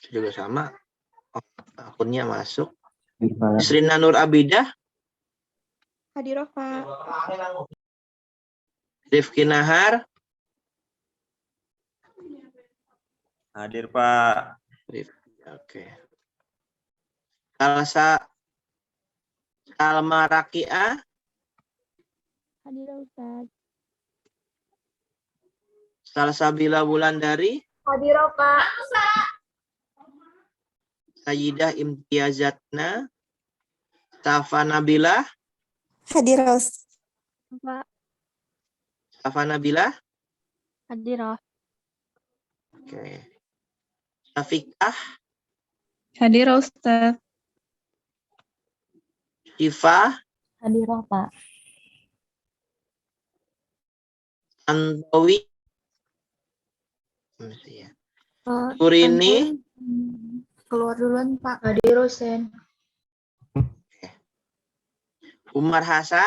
Juga sama. Oh, akunnya masuk. Srina Nur Abidah. Hadir, Pak. Rifki Nahar. Hadir, Pak. Oke. Salma Rakiah. Hadir, Ustaz. Salsabila Wulandari. Hadir, Pak. Sayyidah Imtiazatna. Safa Nabila. Hadir, Ustaz. Pak. Safa Nabila. Hadir, Oke. Syafiqah. Hadir, Ustaz. Syifa. Hadir, Pak. Tantowi. Turini. Keluar duluan, Pak. Hadir, Husen. Umar Hasan.